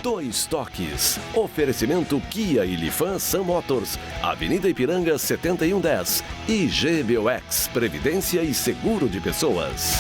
Dois Toques. Oferecimento Kia e Lifan Sam Motors. Avenida Ipiranga 7110. E GBOX. Previdência e Seguro de Pessoas.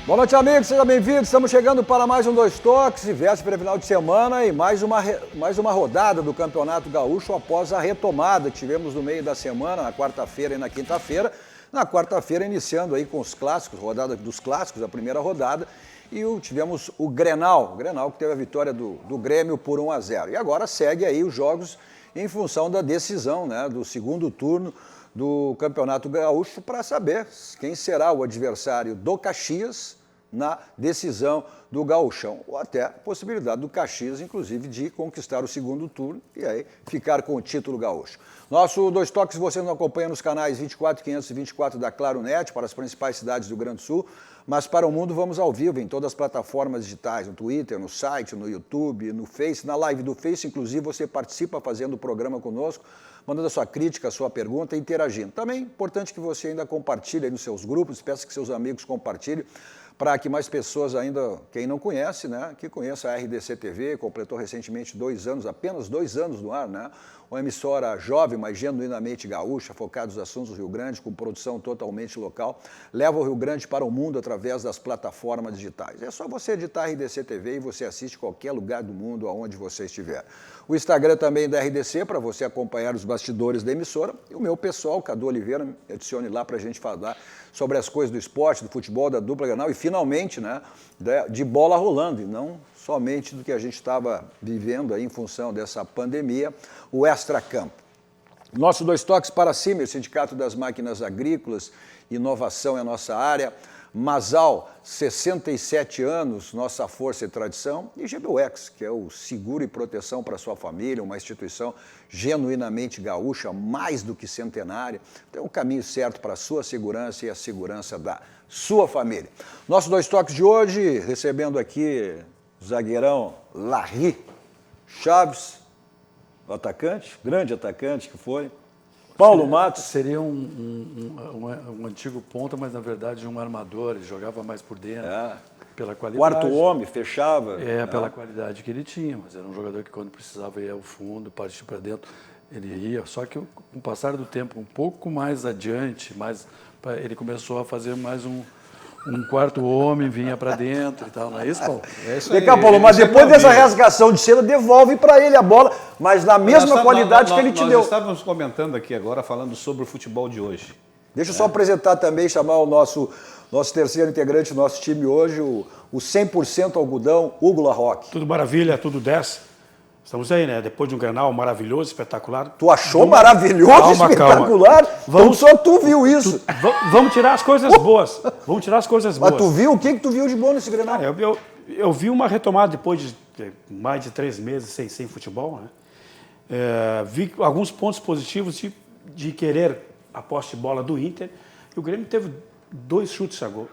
Boa noite, amigos. Sejam bem-vindos. Estamos chegando para mais um Dois Toques e véspera final de semana e mais uma rodada do Campeonato Gaúcho após a retomada que tivemos no meio da semana, na quarta-feira e na quinta-feira. Na quarta-feira, iniciando aí com os clássicos, rodada dos clássicos, a primeira rodada, e tivemos o Grenal que teve a vitória do Grêmio por 1-0. E agora segue aí os jogos em função da decisão, né, do segundo turno do Campeonato Gaúcho para saber quem será o adversário do Caxias na decisão do Gauchão, ou até a possibilidade do Caxias, inclusive, de conquistar o segundo turno e aí ficar com o título gaúcho. Nosso Dois Toques você nos acompanha nos canais 24, 524 da Claro Net para as principais cidades do Rio Grande do Sul, mas para o mundo vamos ao vivo em todas as plataformas digitais, no Twitter, no site, no YouTube, no Face, na live do Face, inclusive você participa fazendo o programa conosco, mandando a sua crítica, a sua pergunta e interagindo. Também é importante que você ainda compartilhe aí nos seus grupos, peça que seus amigos compartilhem, para que mais pessoas ainda, quem não conhece, né, que conheça a RDC TV, completou recentemente 2 anos, apenas 2 anos no ar, né? Uma emissora jovem, mas genuinamente gaúcha, focada nos assuntos do Rio Grande, com produção totalmente local, leva o Rio Grande para o mundo através das plataformas digitais. É só você editar a RDC TV e você assiste qualquer lugar do mundo, aonde você estiver. O Instagram também da RDC, para você acompanhar os bastidores da emissora. E o meu pessoal, Cadu Oliveira, me adicione lá para a gente falar sobre as coisas do esporte, do futebol, da dupla Grenal e, finalmente, né, de bola rolando, e não somente do que a gente estava vivendo aí em função dessa pandemia, o extracampo. Nosso Dois Toques para CIMER, Sindicato das Máquinas Agrícolas, inovação é a nossa área. Masal, 67 anos, nossa força e tradição. E GBOX, que é o seguro e proteção para a sua família, uma instituição genuinamente gaúcha, mais do que centenária. Tem um caminho certo para a sua segurança e a segurança da sua família. Nosso Dois Toques de hoje, recebendo aqui o zagueirão Larry Chaves, o atacante, grande atacante que foi. Paulo Matos. Seria um antigo ponta, mas na verdade um armador, ele jogava mais por dentro, pela qualidade. Quarto homem, fechava. Pela qualidade que ele tinha, mas era um jogador que quando precisava ir ao fundo, partir para dentro, ele ia. Só que com o passar do tempo, um pouco mais adiante, ele começou a fazer mais um quarto homem, vinha para dentro e tal, não é isso, Paulo? É isso aí. Paulo, mas depois dessa rasgação de cena, devolve para ele a bola, mas na mesma qualidade que ele te deu. Nós estávamos comentando aqui agora, falando sobre o futebol de hoje. Deixa eu só apresentar também, chamar o nosso terceiro integrante do nosso time hoje, o 100% algodão, Hugo Larroque. Tudo maravilha, tudo 10. Estamos aí, né? Depois de um Grenal maravilhoso, espetacular. Tu achou maravilhoso, espetacular? Então só tu viu isso. Vamos tirar as coisas boas. Vamos tirar as coisas boas. Mas tu viu? O que tu viu de bom nesse Grenal? Eu vi uma retomada depois de mais de 3 meses sem futebol, né? Vi alguns pontos positivos de querer a posse de bola do Inter. E o Grêmio teve 2 chutes a gol.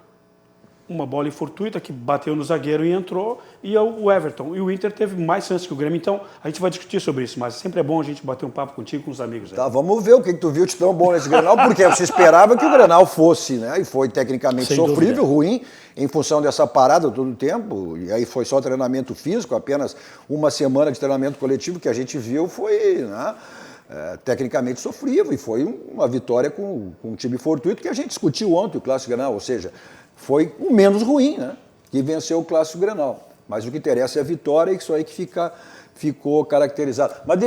Uma bola fortuita que bateu no zagueiro e entrou, e o Everton. E o Inter teve mais chances que o Grêmio. Então, a gente vai discutir sobre isso, mas sempre é bom a gente bater um papo contigo, com os amigos. Aí. Tá, vamos ver o que tu viu de tão bom nesse Grenal, porque você esperava que o Grenal fosse, né? E foi tecnicamente Sem sofrível, dúvida. Ruim, em função dessa parada todo o tempo. E aí foi só treinamento físico, apenas uma semana de treinamento coletivo que a gente viu foi, né? Tecnicamente sofrível, e foi uma vitória com um time fortuito que a gente discutiu ontem, o Clássico Grenal, ou seja, foi o menos ruim, né? Que venceu o Clássico Grenal. Mas o que interessa é a vitória, e isso aí que ficou caracterizado. Mas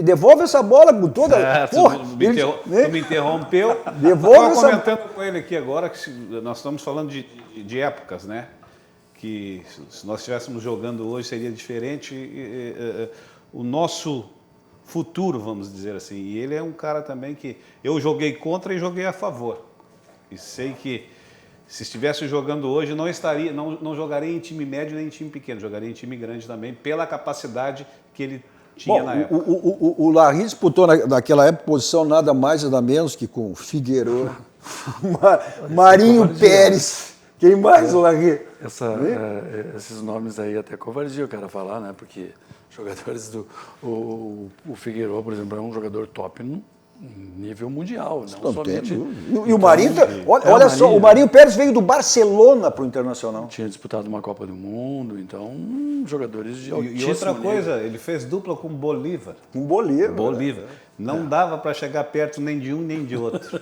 devolve essa bola com toda... Tu me interrompeu. Devolve Estava essa... comentando com ele aqui agora que nós estamos falando de épocas, né? Que se nós estivéssemos jogando hoje seria diferente. O nosso futuro, vamos dizer assim. E ele é um cara também que eu joguei contra e joguei a favor. E sei que se estivesse jogando hoje, não jogaria em time médio nem em time pequeno, jogaria em time grande também, pela capacidade que ele tinha na época. O Larry disputou naquela época posição nada mais nada menos que com Figueiredo, Marinho Pérez. Quem mais, o Larry? Esses nomes aí até covardia o cara falar, né? Porque jogadores o Figueiredo, por exemplo, é um jogador top nível mundial, não Não somente... tem. E o Marinho, olha só, o Marinho Pérez veio do Barcelona para o Internacional. Tinha disputado uma Copa do Mundo, então jogadores de E altíssimo outra nível. coisa, ele fez dupla com Bolívar. Com Bolívar. Bolívar. Não dava para chegar perto nem de um nem de outro.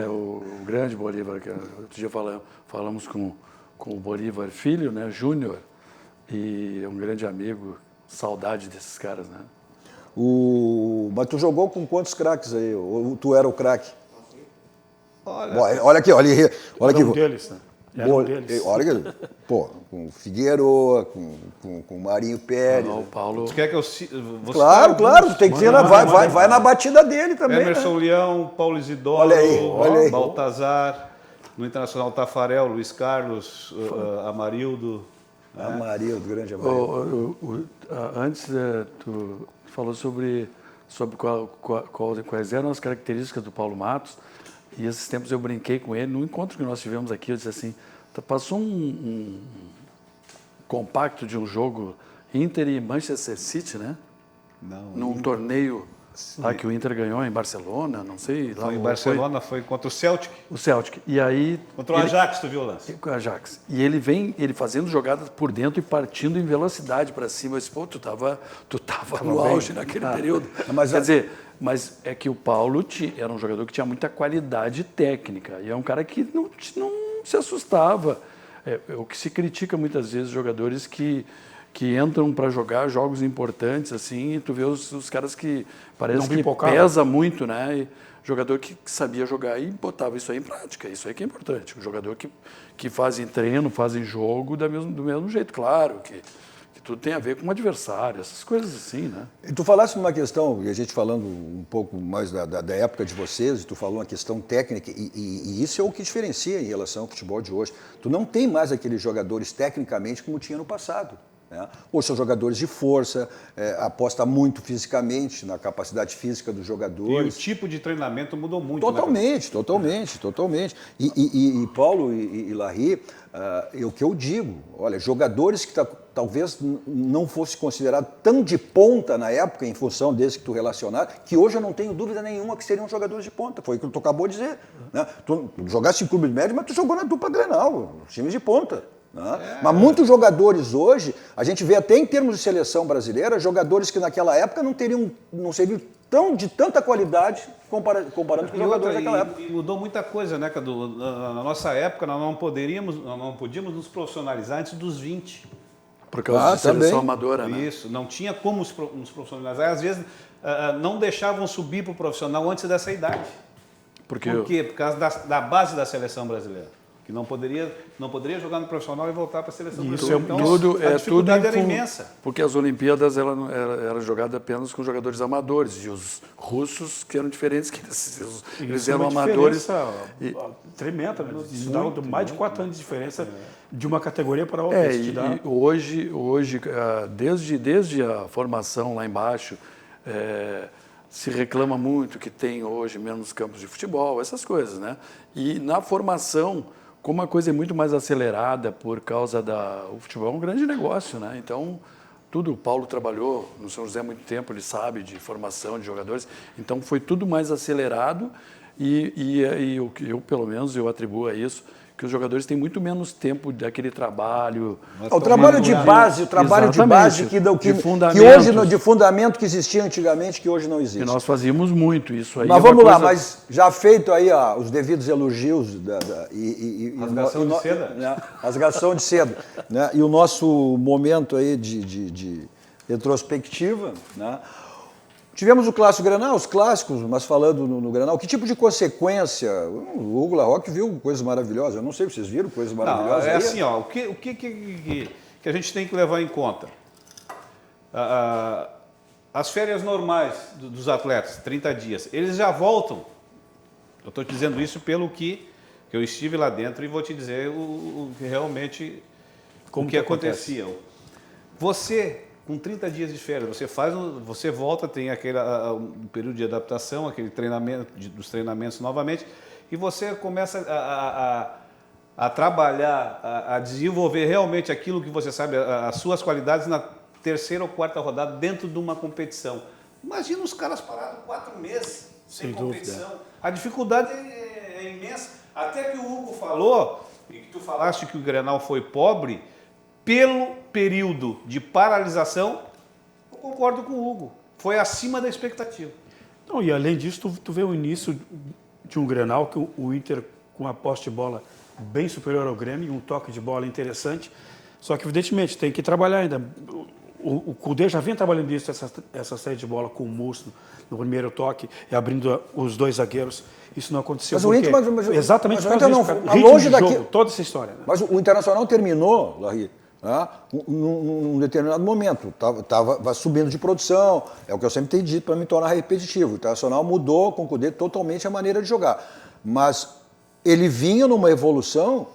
O grande Bolívar, que outro dia falamos com o Bolívar Filho, né, Júnior, e é um grande amigo, saudade desses caras, né? Mas tu jogou com quantos craques aí? Ou tu era o craque? Olha, Olha aqui, olha Era aqui. um deles, né? Era um deles. Olha aqui, pô, com o Figueiredo, com o Marinho Pérez. O Paulo... tu quer que eu... Claro, tem que ser, vai na batida dele também. Emerson Né? Leão, Paulo Isidoro, Olha aí. Baltazar, no Internacional Tafarel, Luiz Carlos, Amarildo. Amarildo, grande Amarildo. Antes, tu falou sobre quais eram as características do Paulo Matos, e esses tempos eu brinquei com ele, no encontro que nós tivemos aqui, eu disse assim, passou um compacto de um jogo Inter e Manchester City, né? Não, Num torneio lá que o Inter ganhou em Barcelona, não sei. Lá foi em Barcelona, foi contra o Celtic. O Celtic. E aí... Contra o Ajax, tu viu o lance? Com o Ajax. E ele vem, ele fazendo jogadas por dentro e partindo em velocidade para cima. Eu disse, pô, tu tava no auge naquele período. Quer dizer, mas é que o Paulo era um jogador que tinha muita qualidade técnica. E é um cara que não se assustava. É o que se critica muitas vezes jogadores que entram para jogar jogos importantes, assim, e tu vê os caras que parece que pesa muito, né? E jogador que sabia jogar e botava isso aí em prática. Isso aí que é importante. O jogador que fazem treino, fazem jogo do mesmo jeito. Claro que tudo tem a ver com o adversário, essas coisas assim, né? E tu falaste numa questão, e a gente falando um pouco mais da época de vocês, e tu falou uma questão técnica, e isso é o que diferencia em relação ao futebol de hoje. Tu não tem mais aqueles jogadores tecnicamente como tinha no passado. Hoje são jogadores de força, aposta muito fisicamente, na capacidade física dos jogadores. E o tipo de treinamento mudou muito. Totalmente. E Paulo e Larry, o que eu digo, olha, jogadores que talvez não fosse considerado tão de ponta na época, em função desse que tu relacionaste, que hoje eu não tenho dúvida nenhuma que seriam jogadores de ponta. Foi o que tu acabou de dizer. Né? Tu jogaste em clube médio, mas tu jogou na dupla Grenal, times de ponta. Mas muitos jogadores hoje, a gente vê até em termos de seleção brasileira, jogadores que naquela época não seriam de tanta qualidade comparando com os jogadores daquela época. E mudou muita coisa, né, Cadu? Na nossa época, nós não podíamos nos profissionalizar antes dos 20. Por causa de seleção amadora, né? Isso, não tinha como nos profissionalizar. Às vezes, não deixavam subir para o profissional antes dessa idade. Por quê? Por causa da base da seleção brasileira. Que não poderia jogar no profissional e voltar para a seleção brasileira. Então, a dificuldade era imensa. Porque as Olimpíadas eram jogadas apenas com jogadores amadores. E os russos, que eram diferentes, eles eram amadores. Tremenda, né? Isso dá mais de 4 anos de diferença de uma categoria para outra. E hoje desde a formação lá embaixo, se reclama muito que tem hoje menos campos de futebol, essas coisas, né? E na formação, como a coisa é muito mais acelerada por causa o futebol é um grande negócio, né? Então, o Paulo trabalhou no São José há muito tempo, ele sabe de formação de jogadores, então foi tudo mais acelerado e o que eu, pelo menos, eu atribuo a isso, que os jogadores têm muito menos tempo daquele trabalho. O trabalho de base, de fundamento que existia antigamente, que hoje não existe. E nós fazíamos muito isso aí. Mas vamos lá, mas já feito aí os devidos elogios rasgação de seda. Né, rasgação de seda, né, e o nosso momento aí de retrospectiva, né? Tivemos o Clássico Grenal, os clássicos, mas falando no Grenal, que tipo de consequência? O Hugo Larroque viu coisas maravilhosas, eu não sei se vocês viram coisas maravilhosas. É assim, o que a gente tem que levar em conta? As férias normais dos atletas, 30 dias, eles já voltam. Eu estou te dizendo isso pelo que eu estive lá dentro e vou te dizer o que realmente o que acontecia. Você, com 30 dias de férias, você volta, tem aquele período de adaptação, aquele treinamento, dos treinamentos novamente, e você começa a trabalhar, a desenvolver realmente aquilo que você sabe, as suas qualidades na terceira ou quarta rodada dentro de uma competição. Imagina os caras parados 4 meses sem Sem dúvida. competição. A dificuldade é imensa. Até que o Hugo falou, e que tu falaste que o Grenal foi pobre, pelo período de paralisação, eu concordo com o Hugo. Foi acima da expectativa. Não, e além disso, tu vê o início de um Grenal que o Inter com a posse de bola bem superior ao Grêmio, um toque de bola interessante. Só que, evidentemente, tem que trabalhar ainda. O Kudê já vinha trabalhando isso, essa saída de bola com o Musso no primeiro toque e abrindo os dois zagueiros. Isso não aconteceu. Mas o Inter, exatamente mas o Inter não, ritmo longe de daqui, jogo, toda essa história. Né? Mas o Internacional terminou, Larry, num determinado momento. Estava subindo de produção, é o que eu sempre tenho dito para me tornar repetitivo. O Internacional mudou com o Kudê totalmente a maneira de jogar. Mas ele vinha numa evolução,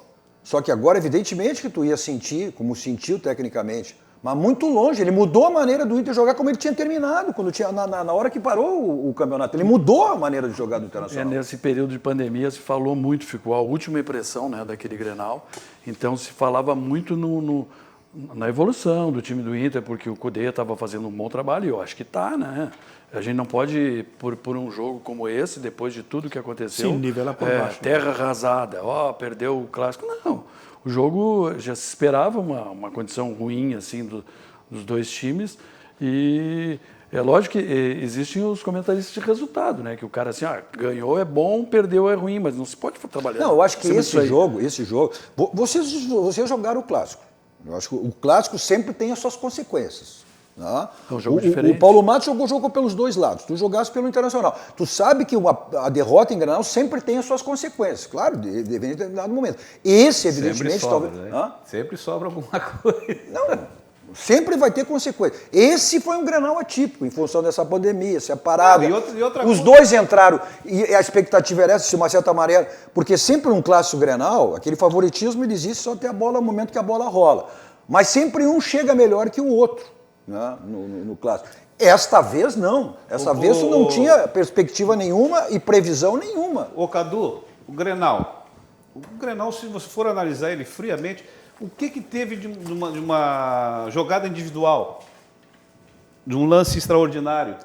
só que agora, evidentemente, que tu ia sentir, como sentiu tecnicamente, mas muito longe. Ele mudou a maneira do Inter jogar como ele tinha terminado, quando tinha, na hora que parou o campeonato. Ele mudou a maneira de jogar do Internacional. Nesse período de pandemia se falou muito, ficou a última impressão, né, daquele Grenal. Então se falava muito na evolução do time do Inter, porque o Kudê estava fazendo um bom trabalho, e eu acho que está, né? A gente não pode, por um jogo como esse, depois de tudo que aconteceu, sim, nivelar por baixo, terra arrasada, perdeu o clássico. Não, o jogo já se esperava uma condição ruim assim dos dois times, e é lógico que existem os comentaristas de resultado, né? Que o cara assim, ganhou é bom, perdeu é ruim, mas não se pode trabalhar. Não, eu acho que esse jogo, vocês jogaram o clássico. Eu acho que o clássico sempre tem as suas consequências. É um jogo diferente. O Paulo Matos jogou pelos dois lados. Tu jogaste pelo Internacional. Tu sabe que a derrota em Grenal sempre tem as suas consequências. Claro, em determinado momento. Esse, evidentemente, sempre sobra, talvez. né? Sempre sobra alguma coisa. Não. Sempre vai ter consequência. Esse foi um Grenal atípico, em função dessa pandemia, separada. E outra Os dois entraram, e a expectativa era essa, de uma certa maneira, porque sempre um clássico Grenal, aquele favoritismo ele existe só até a bola, no momento que a bola rola. Mas sempre um chega melhor que o outro, né, no clássico. Esta vez não. Essa vez tu não tinha perspectiva nenhuma e previsão nenhuma. Ô Cadu, o Grenal, se você for analisar ele friamente, o que teve de uma jogada individual? De um lance extraordinário?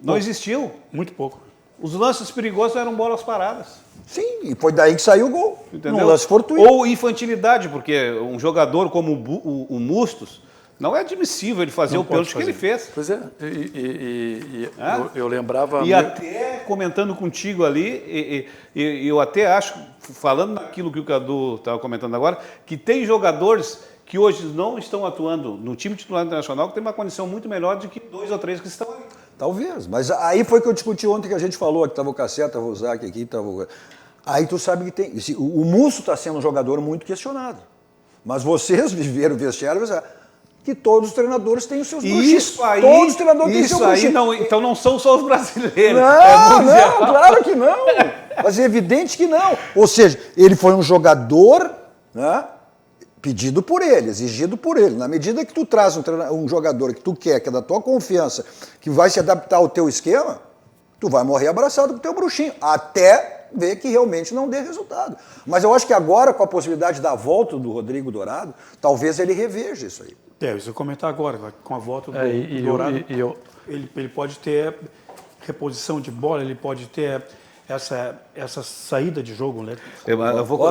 Não existiu. Muito pouco. Os lances perigosos eram bolas paradas. Sim, e foi daí que saiu o gol. Entendeu? Num lance fortuito. Ou infantilidade, porque um jogador como o Mustos, não é admissível ele fazer o pênalti que ele fez. Pois é, eu lembrava... E até comentando contigo ali, eu até acho, falando naquilo que o Cadu estava comentando agora, que tem jogadores que hoje não estão atuando no time titular internacional que tem uma condição muito melhor do que 2 ou 3 que estão ali. Talvez, mas aí foi que eu discuti ontem que a gente falou, que estava o Casseta, estava o Zac aqui, aí tu sabe que tem... O Musso está sendo um jogador muito questionado, mas vocês viveram o vestiário e que todos os treinadores têm os seus bruxinhos. Isso aí, todos os treinadores têm seus bruxinhos. Não, então não são só os brasileiros. Não, claro que não. Mas é evidente que não. Ou seja, ele foi um jogador, né, pedido por ele, exigido por ele. Na medida que tu traz um jogador que tu quer, que é da tua confiança, que vai se adaptar ao teu esquema, tu vai morrer abraçado com o teu bruxinho. Até ver que realmente não dê resultado. Mas eu acho que agora, com a possibilidade da volta do Rodrigo Dourado, talvez ele reveja isso aí. Isso eu comentar agora, com a volta do Dourado, ele pode ter reposição de bola, ele pode ter essa saída de jogo, né? Eu vou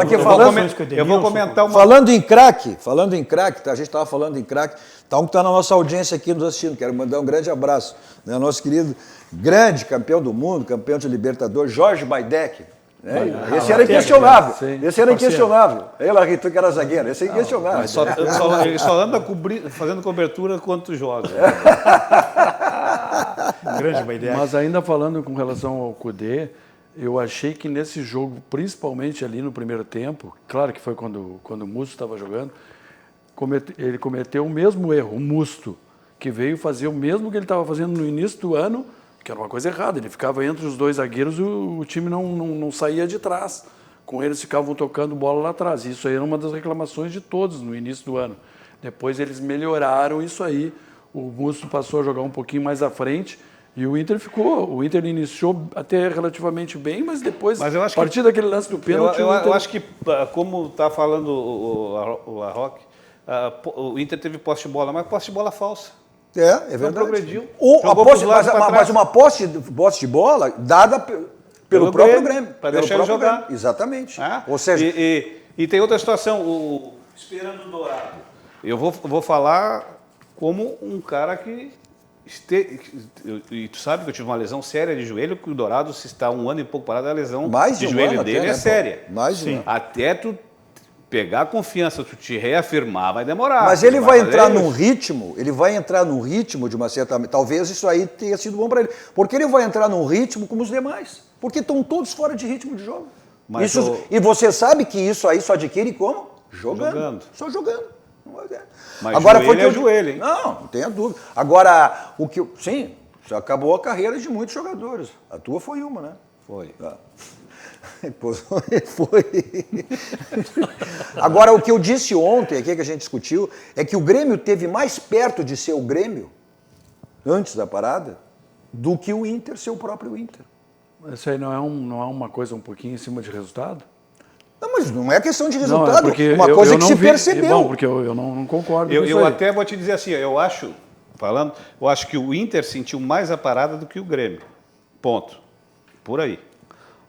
comentar uma... Falando em craque, tá? A gente estava falando em craque, tá um que está na nossa audiência aqui nos assistindo, quero mandar um grande abraço, né? Nosso querido, grande campeão do mundo, campeão de Libertadores, Jorge Baidec. Né? Esse era inquestionável. Esse era inquestionável. Larry, tu que era zagueiro, esse é inquestionável. Ele só anda fazendo cobertura quando tu joga. Grande Baidec. Mas ainda falando com relação ao Kudê, eu achei que nesse jogo, principalmente ali no primeiro tempo, claro que foi quando o Musto estava jogando, ele cometeu o mesmo erro, o Musto, que veio fazer o mesmo que ele estava fazendo no início do ano, que era uma coisa errada. Ele ficava entre os dois zagueiros e o time não saía de trás. Com eles ficavam tocando bola lá atrás. Isso aí era uma das reclamações de todos no início do ano. Depois eles melhoraram isso aí. O Musto passou a jogar um pouquinho mais à frente e o Inter ficou. O Inter iniciou até relativamente bem, mas depois, a partir daquele lance do pênalti... Eu acho que, como está falando o Larroque, o Inter teve posse de bola, mas posse de bola falsa. É Não verdade. progrediu. Ou a Jogou posse, pros lados pra trás. mas uma posse de bola dada pelo próprio Grêmio. Para pelo deixar ele próprio jogar. Grêmio. Exatamente. Ah, Ou seja, e tem outra situação, esperando o Dourado. Eu vou falar como um cara que... E tu sabe que eu tive uma lesão séria de joelho, que o Dourado, se está um ano e pouco parado, a lesão mais de de um joelho ano dele até, é né, séria. Paulo? Mais de um ano. Até tu pegar a confiança, tu te reafirmar, vai demorar. Mas ele vai entrar num ritmo. ritmo de uma certa... Talvez isso aí tenha sido bom para ele. Porque ele vai entrar num ritmo como os demais. Porque estão todos fora de ritmo de jogo. Mas E você sabe que isso aí só adquire como? Jogando. Só jogando. Mas agora joelho foi é joelho, hein? Não tenha dúvida. Agora, sim, já acabou a carreira de muitos jogadores. A tua foi uma, né? Foi. Foi. Agora, o que eu disse ontem aqui, que a gente discutiu, é que o Grêmio teve mais perto de ser o Grêmio, antes da parada, do que o Inter ser o próprio Inter. Isso aí não é uma coisa um pouquinho em cima de resultado? Não, mas não é questão de Não, resultado, porque uma coisa que se percebeu. Bom, porque eu não concordo com isso Eu aí. até vou te dizer assim, eu acho que o Inter sentiu mais a parada do que o Grêmio. Ponto. Por aí.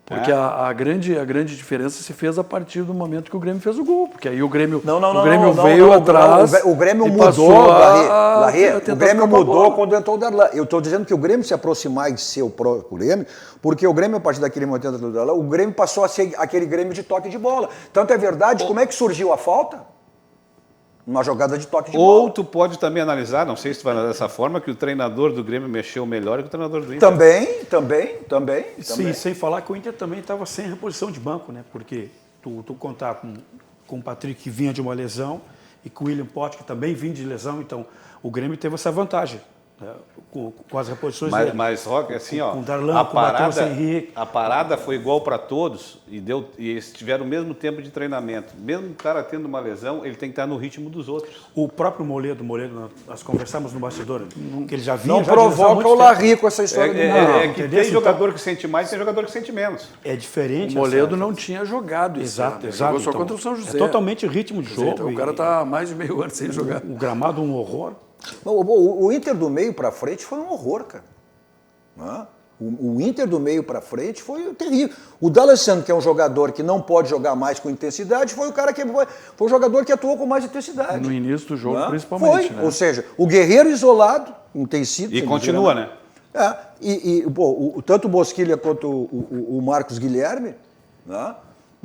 Porque a grande diferença se fez a partir do momento que o Grêmio fez o gol. Porque aí o Grêmio veio atrás. O Grêmio e mudou, passou Larry, a o tentar Grêmio escapar a mudou bola. quando entrou o Darlan. Eu estou dizendo que o Grêmio se aproximar de ser o próprio Grêmio, porque o Grêmio, a partir daquele momento do Darlan, o Grêmio passou a ser aquele Grêmio de toque de bola. Tanto é verdade, como é que surgiu a falta? Uma jogada de toque de bola. Ou tu pode também analisar, não sei se tu vai analisar dessa forma, que o treinador do Grêmio mexeu melhor que o treinador do Inter. Também. Sim, sem falar que o Inter também estava sem reposição de banco, né? Porque tu contar com o Patrick, que vinha de uma lesão, e com o William Potts, que também vinha de lesão, então o Grêmio teve essa vantagem, né? com as reposições dele. Mas Roque, assim, ó, Com o Darlan, com o Matheus Henrique. a parada foi igual para todos e eles tiveram o mesmo tempo de treinamento. Mesmo o cara tendo uma lesão, ele tem que estar no ritmo dos outros. O próprio Moledo, nós conversamos no bastidor, que ele já vinha... Não já de lesão há provoca muito o tempo. Larry com essa história do É que entendeu? tem jogador que sente mais e tem jogador que sente menos. É diferente. O Moledo não tinha jogado esse ano, Exato, né? exato. Jogou só Então, contra o São José. É totalmente ritmo de jogo. Então, o cara está há mais de meio ano sem jogar. O gramado um horror. O Inter do meio para frente foi um horror, cara. Né? O Inter do meio para frente foi terrível. O D'Alessandro, que é um jogador que não pode jogar mais com intensidade, foi o jogador que atuou com mais intensidade. No início do jogo, Né? principalmente. Foi, né? ou seja, o Guerreiro isolado, não tem sido. E continua, né? Tanto o Bosquilha quanto o Marcos Guilherme, né?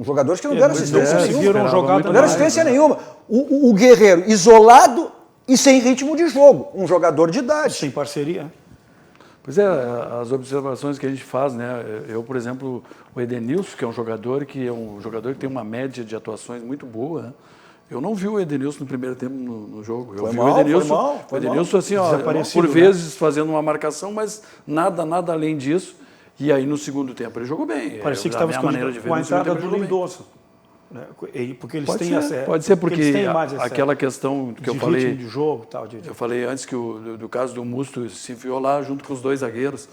Jogadores que não deram assistência não nenhuma. conseguiram jogar Não deram mais, assistência né? nenhuma. O Guerreiro isolado e sem ritmo de jogo. Um jogador de idade. Sem parceria. Pois é, as observações que a gente faz, né? Eu, por exemplo, o Edenilson, que é um jogador que tem uma média de atuações muito boa, né? Eu não vi o Edenilson no primeiro tempo no jogo. Eu Foi vi mal, o Edenilson, foi mal, foi o Edenilson assim, ó, Desaparecido, por né? vezes fazendo uma marcação, mas nada além disso. E aí no segundo tempo ele jogou bem. Parecia que Da estava minha maneira de escondido ver, com a no segundo entrada tempo do ele jogou bem. Lindoso. Né? Porque eles Pode têm ser, essa... pode ser porque eles têm mais essa- aquela questão que eu de falei. ritmo de jogo e tal. Eu falei antes que do caso do Musto se enfiou lá junto com os dois zagueiros.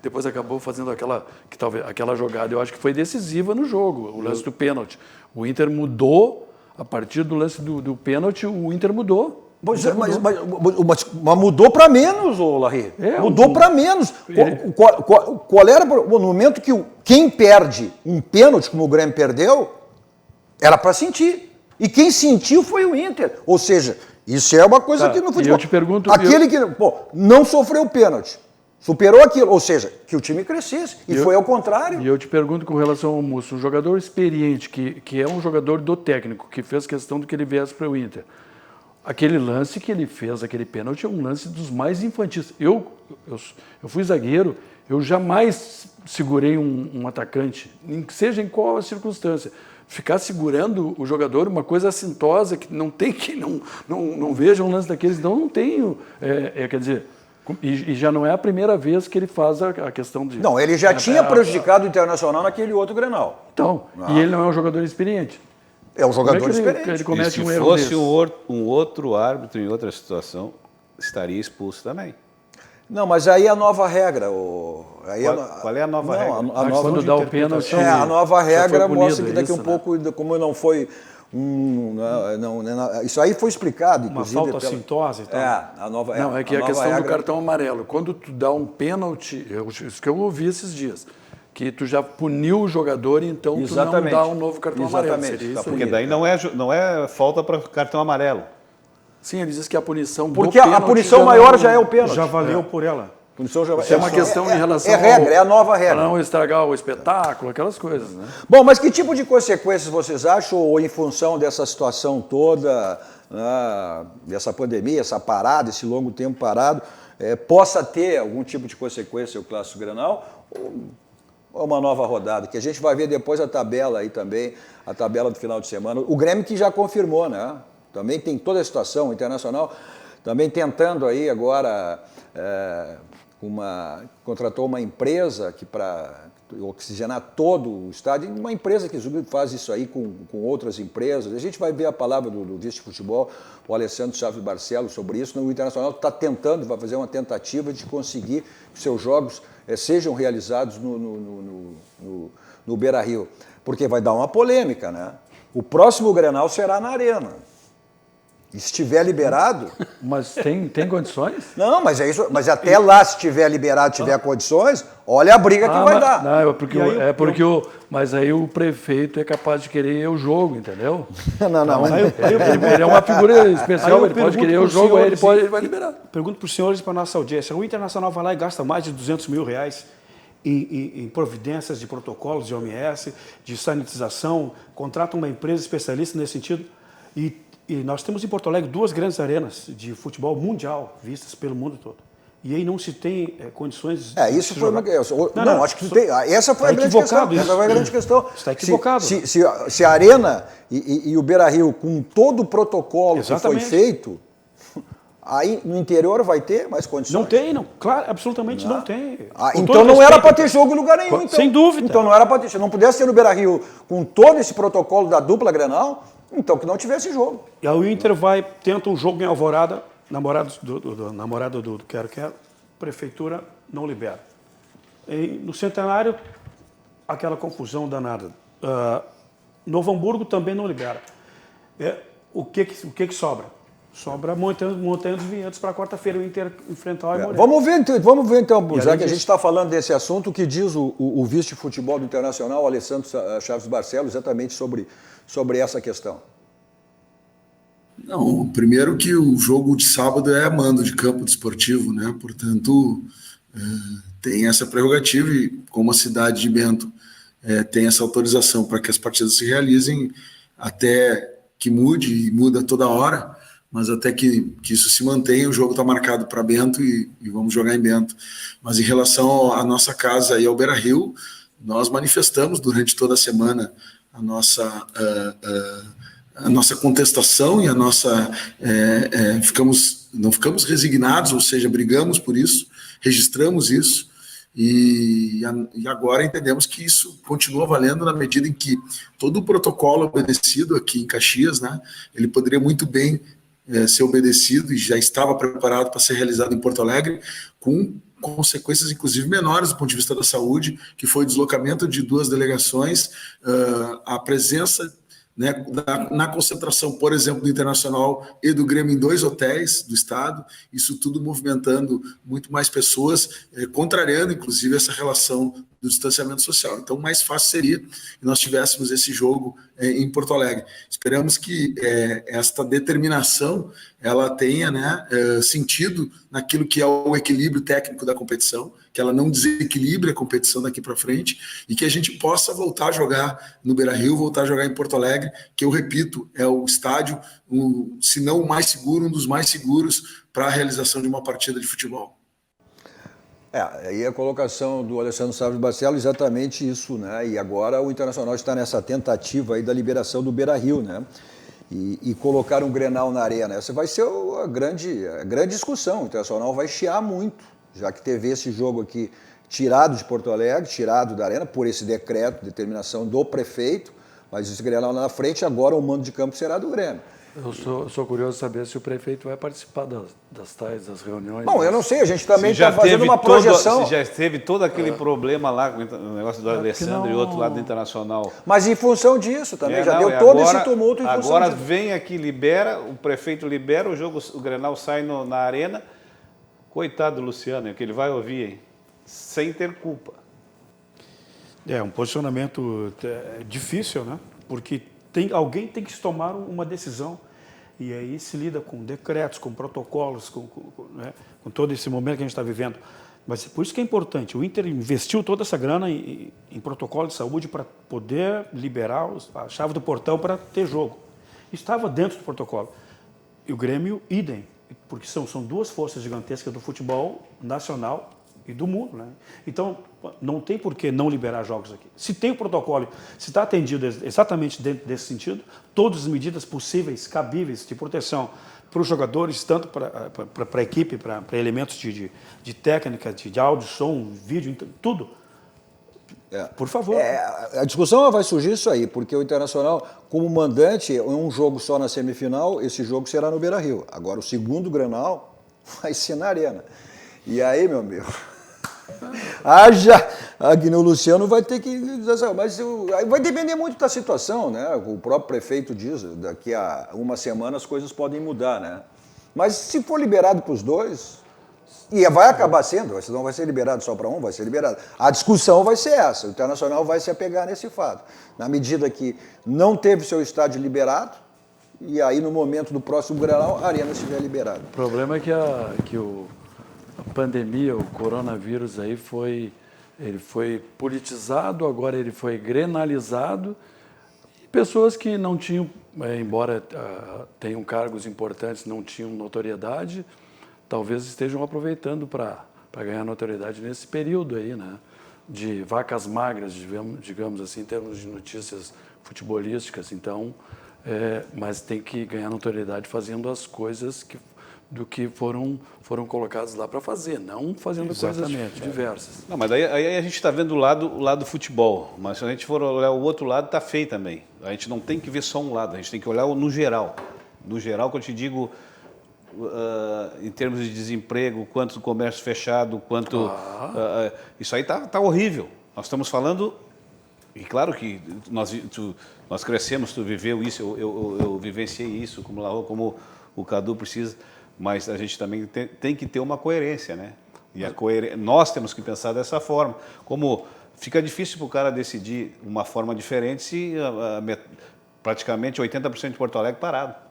Depois acabou fazendo aquela jogada. Eu acho que foi decisiva no jogo, o lance do pênalti. O Inter mudou, a partir do lance do pênalti, o Inter mudou. Mas mudou para menos, ô Larry. É, Mudou para menos. Qual era o momento que quem perde um pênalti, como o Grêmio perdeu, era para sentir. E quem sentiu foi o Inter. Ou seja, isso é uma coisa que no futebol... E eu te pergunto... Aquele que não sofreu pênalti, superou aquilo. Ou seja, que o time crescesse. E foi ao contrário. E eu te pergunto com relação ao Musto, um jogador experiente, que é um jogador do técnico, que fez questão do que ele viesse para o Inter. Aquele lance que ele fez, aquele pênalti, é um lance dos mais infantis. Eu fui zagueiro, eu jamais segurei um atacante, seja em qual a circunstância. Ficar segurando o jogador, uma coisa assintosa, que não tem que não veja um lance daqueles, não tenho. Quer dizer, e já não é a primeira vez que ele faz a questão de... Não, ele já tinha prejudicado o Internacional naquele outro Grenal. Então, e ele não é um jogador experiente. É um jogador experiente. Ele E comete se um erro fosse desse. um outro árbitro em outra situação, estaria expulso também. Não, mas aí é a nova regra. Qual é a nova regra? A Mas nova, quando dá o pênalti... a nova já foi regra punido, mostra que daqui isso, um pouco, como não foi Isso aí foi explicado, Uma inclusive. falta assintosa e tal. A nova Não, é que a nova questão do regra. cartão amarelo. Quando tu dá um pênalti, isso que eu ouvi esses dias, que tu já puniu o jogador, então Exatamente. tu não dá um novo cartão amarelo. Exatamente. Seria Tá, isso Porque aí. daí não é falta para cartão amarelo. Sim, ele diz que a punição Porque do a pênalti punição já maior não- já é o pênalti. Já valeu por ela. Punição já Isso é uma questão em relação É regra, é a nova regra. para não estragar o espetáculo, aquelas coisas, né? Bom, mas que tipo de consequências vocês acham, ou em função dessa situação toda, dessa pandemia, essa parada, esse longo tempo parado, possa ter algum tipo de consequência o Clássico Grenal? Ou uma nova rodada? Que a gente vai ver depois a tabela aí também, a tabela do final de semana. O Grêmio que já confirmou, né? Também tem toda a situação internacional, também tentando aí agora... contratou uma empresa que para oxigenar todo o estádio, uma empresa que faz isso aí com outras empresas. A gente vai ver a palavra do vice-futebol, o Alessandro Chaves Barcelos, sobre isso. O Internacional está tentando, vai fazer uma tentativa de conseguir que seus jogos sejam realizados no Beira-Rio, porque vai dar uma polêmica, né? O próximo Grenal será na Arena. E se estiver liberado... Mas tem condições? Não, mas é isso. Mas até lá, se tiver liberado, tiver condições, olha a briga que vai dar. Não, mas aí o prefeito é capaz de querer o jogo, entendeu? Não, mas Ele é uma figura especial, ele pode querer o jogo, aí ele vai liberar. Pergunto para os senhores e para a nossa audiência. O Internacional vai lá e gasta mais de R$200 mil em providências de protocolos de OMS, de sanitização, contrata uma empresa especialista nesse sentido. E nós temos em Porto Alegre 2 grandes arenas de futebol mundial vistas pelo mundo todo. E aí não se tem condições de isso se foi jogar. uma... Não, acho que não tem. Essa foi a grande questão. Isso. Essa foi a grande questão. Está equivocado. Se a Arena e o Beira-Rio, com todo o protocolo Exatamente. que foi feito, aí no interior vai ter mais condições? Não tem, não. Claro, absolutamente não tem. Com Então todo não era respeito. para ter jogo em lugar nenhum. Então. Sem dúvida. Então não era para ter. Se não pudesse ter no Beira-Rio com todo esse protocolo da dupla Grenal, então que não tivesse jogo. E aí o Inter tenta um jogo em Alvorada, namorado do Quero-Quero, prefeitura não libera. No Centenário, aquela confusão danada. Novo Hamburgo também não libera. O que sobra? Sobra Montanha dos Vinhedos para quarta-feira o Inter enfrentar o Aimoré. Vamos ver então, já que a disso- gente está falando desse assunto, o que diz o vice-futebol do Internacional, o Alessandro Chaves Barcelos, exatamente sobre essa questão. Não, primeiro que o jogo de sábado é mando de campo desportivo, né? Portanto, tem essa prerrogativa e como a cidade de Bento tem essa autorização para que as partidas se realizem até que mude, e muda toda hora, mas até que isso se mantenha, o jogo está marcado para Bento e vamos jogar em Bento. Mas em relação à nossa casa e ao Beira-Rio, nós manifestamos durante toda a semana a nossa contestação e a nossa... não ficamos resignados, ou seja, brigamos por isso, registramos isso, e agora entendemos que isso continua valendo na medida em que todo o protocolo obedecido aqui em Caxias, né, ele poderia muito bem ser obedecido e já estava preparado para ser realizado em Porto Alegre, com consequências, inclusive, menores do ponto de vista da saúde, que foi o deslocamento de 2 delegações, a presença, né, na concentração, por exemplo, do Internacional e do Grêmio em 2 hotéis do estado, isso tudo movimentando muito mais pessoas, contrariando, inclusive, essa relação do distanciamento social. Então, mais fácil seria que nós tivéssemos esse jogo em Porto Alegre. Esperamos que esta determinação ela tenha, né, sentido naquilo que é o equilíbrio técnico da competição, que ela não desequilibre a competição daqui para frente e que a gente possa voltar a jogar no Beira-Rio, voltar a jogar em Porto Alegre, que eu repito, é o estádio, se não o mais seguro, um dos mais seguros para a realização de uma partida de futebol. Aí a colocação do Alessandro Chaves Barcelos, exatamente isso, né? E agora o Internacional está nessa tentativa aí da liberação do Beira-Rio, né? E colocar um Grenal na arena. Essa vai ser a grande discussão. O Internacional vai chiar muito, já que teve esse jogo aqui tirado de Porto Alegre, tirado da arena, por esse decreto, determinação do prefeito, mas esse Grenal na frente, agora o mando de campo será do Grêmio. Eu sou curioso saber se o prefeito vai participar das reuniões. Bom, eu não sei, a gente também Se já está fazendo teve uma projeção. se já teve todo aquele problema lá com o negócio do Alessandro e outro lado do Internacional. Mas em função disso também, já não, deu todo agora, esse tumulto em função Agora disso. vem aqui, libera, o prefeito libera, o Grenal sai na arena. Coitado do Luciano, que ele vai ouvir, hein? Sem ter culpa. É um posicionamento difícil, né? Porque alguém tem que se tomar uma decisão. E aí se lida com decretos, com protocolos, né? Com todo esse momento que a gente está vivendo. Mas por isso que é importante. O Inter investiu toda essa grana em protocolo de saúde para poder liberar a chave do portão para ter jogo. Estava dentro do protocolo. E o Grêmio, idem. Porque são duas forças gigantescas do futebol nacional e do mundo, né? Então, não tem por que não liberar jogos aqui. Se tem o protocolo, se está atendido exatamente dentro desse sentido, todas as medidas possíveis, cabíveis de proteção para os jogadores, tanto para a equipe, para elementos de técnica, de áudio, som, vídeo, tudo. Por favor. A discussão vai surgir isso aí, porque o Internacional, como mandante, em um jogo só na semifinal, esse jogo será no Beira-Rio. Agora, o segundo Grenal vai ser na Arena. E aí, meu amigo, o Luciano vai ter que... Mas vai depender muito da situação, né? O próprio prefeito diz, daqui a uma semana as coisas podem mudar, né? Mas se for liberado para os dois... E vai acabar sendo, não vai ser liberado só para um, vai ser liberado. A discussão vai ser essa, o Internacional vai se apegar nesse fato. Na medida que não teve seu estádio liberado, e aí no momento do próximo Grenal, a Arena estiver liberada. O problema é que a pandemia, o coronavírus aí ele foi politizado, agora ele foi grenalizado, e pessoas que não tinham, embora tenham cargos importantes, não tinham notoriedade, talvez estejam aproveitando para ganhar notoriedade nesse período aí, né? De vacas magras, digamos assim, em termos de notícias futebolísticas. Então, mas tem que ganhar notoriedade fazendo as coisas do que foram colocadas lá para fazer, não fazendo coisas diversas. Não, mas aí a gente está vendo o lado do futebol, mas se a gente for olhar o outro lado, está feio também. A gente não tem que ver só um lado, a gente tem que olhar no geral. No geral, que eu te digo... em termos de desemprego, quanto do comércio fechado, quanto... isso aí tá horrível. Nós estamos falando... E claro que nós crescemos, tu viveu isso, eu vivenciei isso, como o Cadu precisa, mas a gente também tem que ter uma coerência, né? E nós temos que pensar dessa forma. Como fica difícil para o cara decidir uma forma diferente se praticamente 80% de Porto Alegre parado.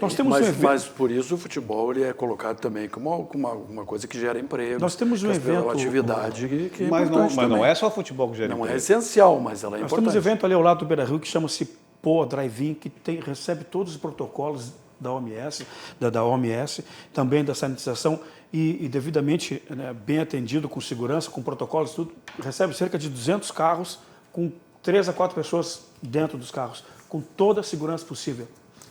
Nós temos mas por isso o futebol ele é colocado também como uma coisa que gera emprego. Nós temos um evento... Uma atividade que é mas importante não é só o futebol que gera emprego. Não é essencial, mas ela é importante. Nós temos um evento ali ao lado do Beira-Rio que chama-se POA Drive-In, que recebe todos os protocolos da OMS, também da sanitização, e devidamente, né, bem atendido, com segurança, com protocolos, tudo. Recebe cerca de 200 carros, com 3 a 4 pessoas dentro dos carros, com toda a segurança possível.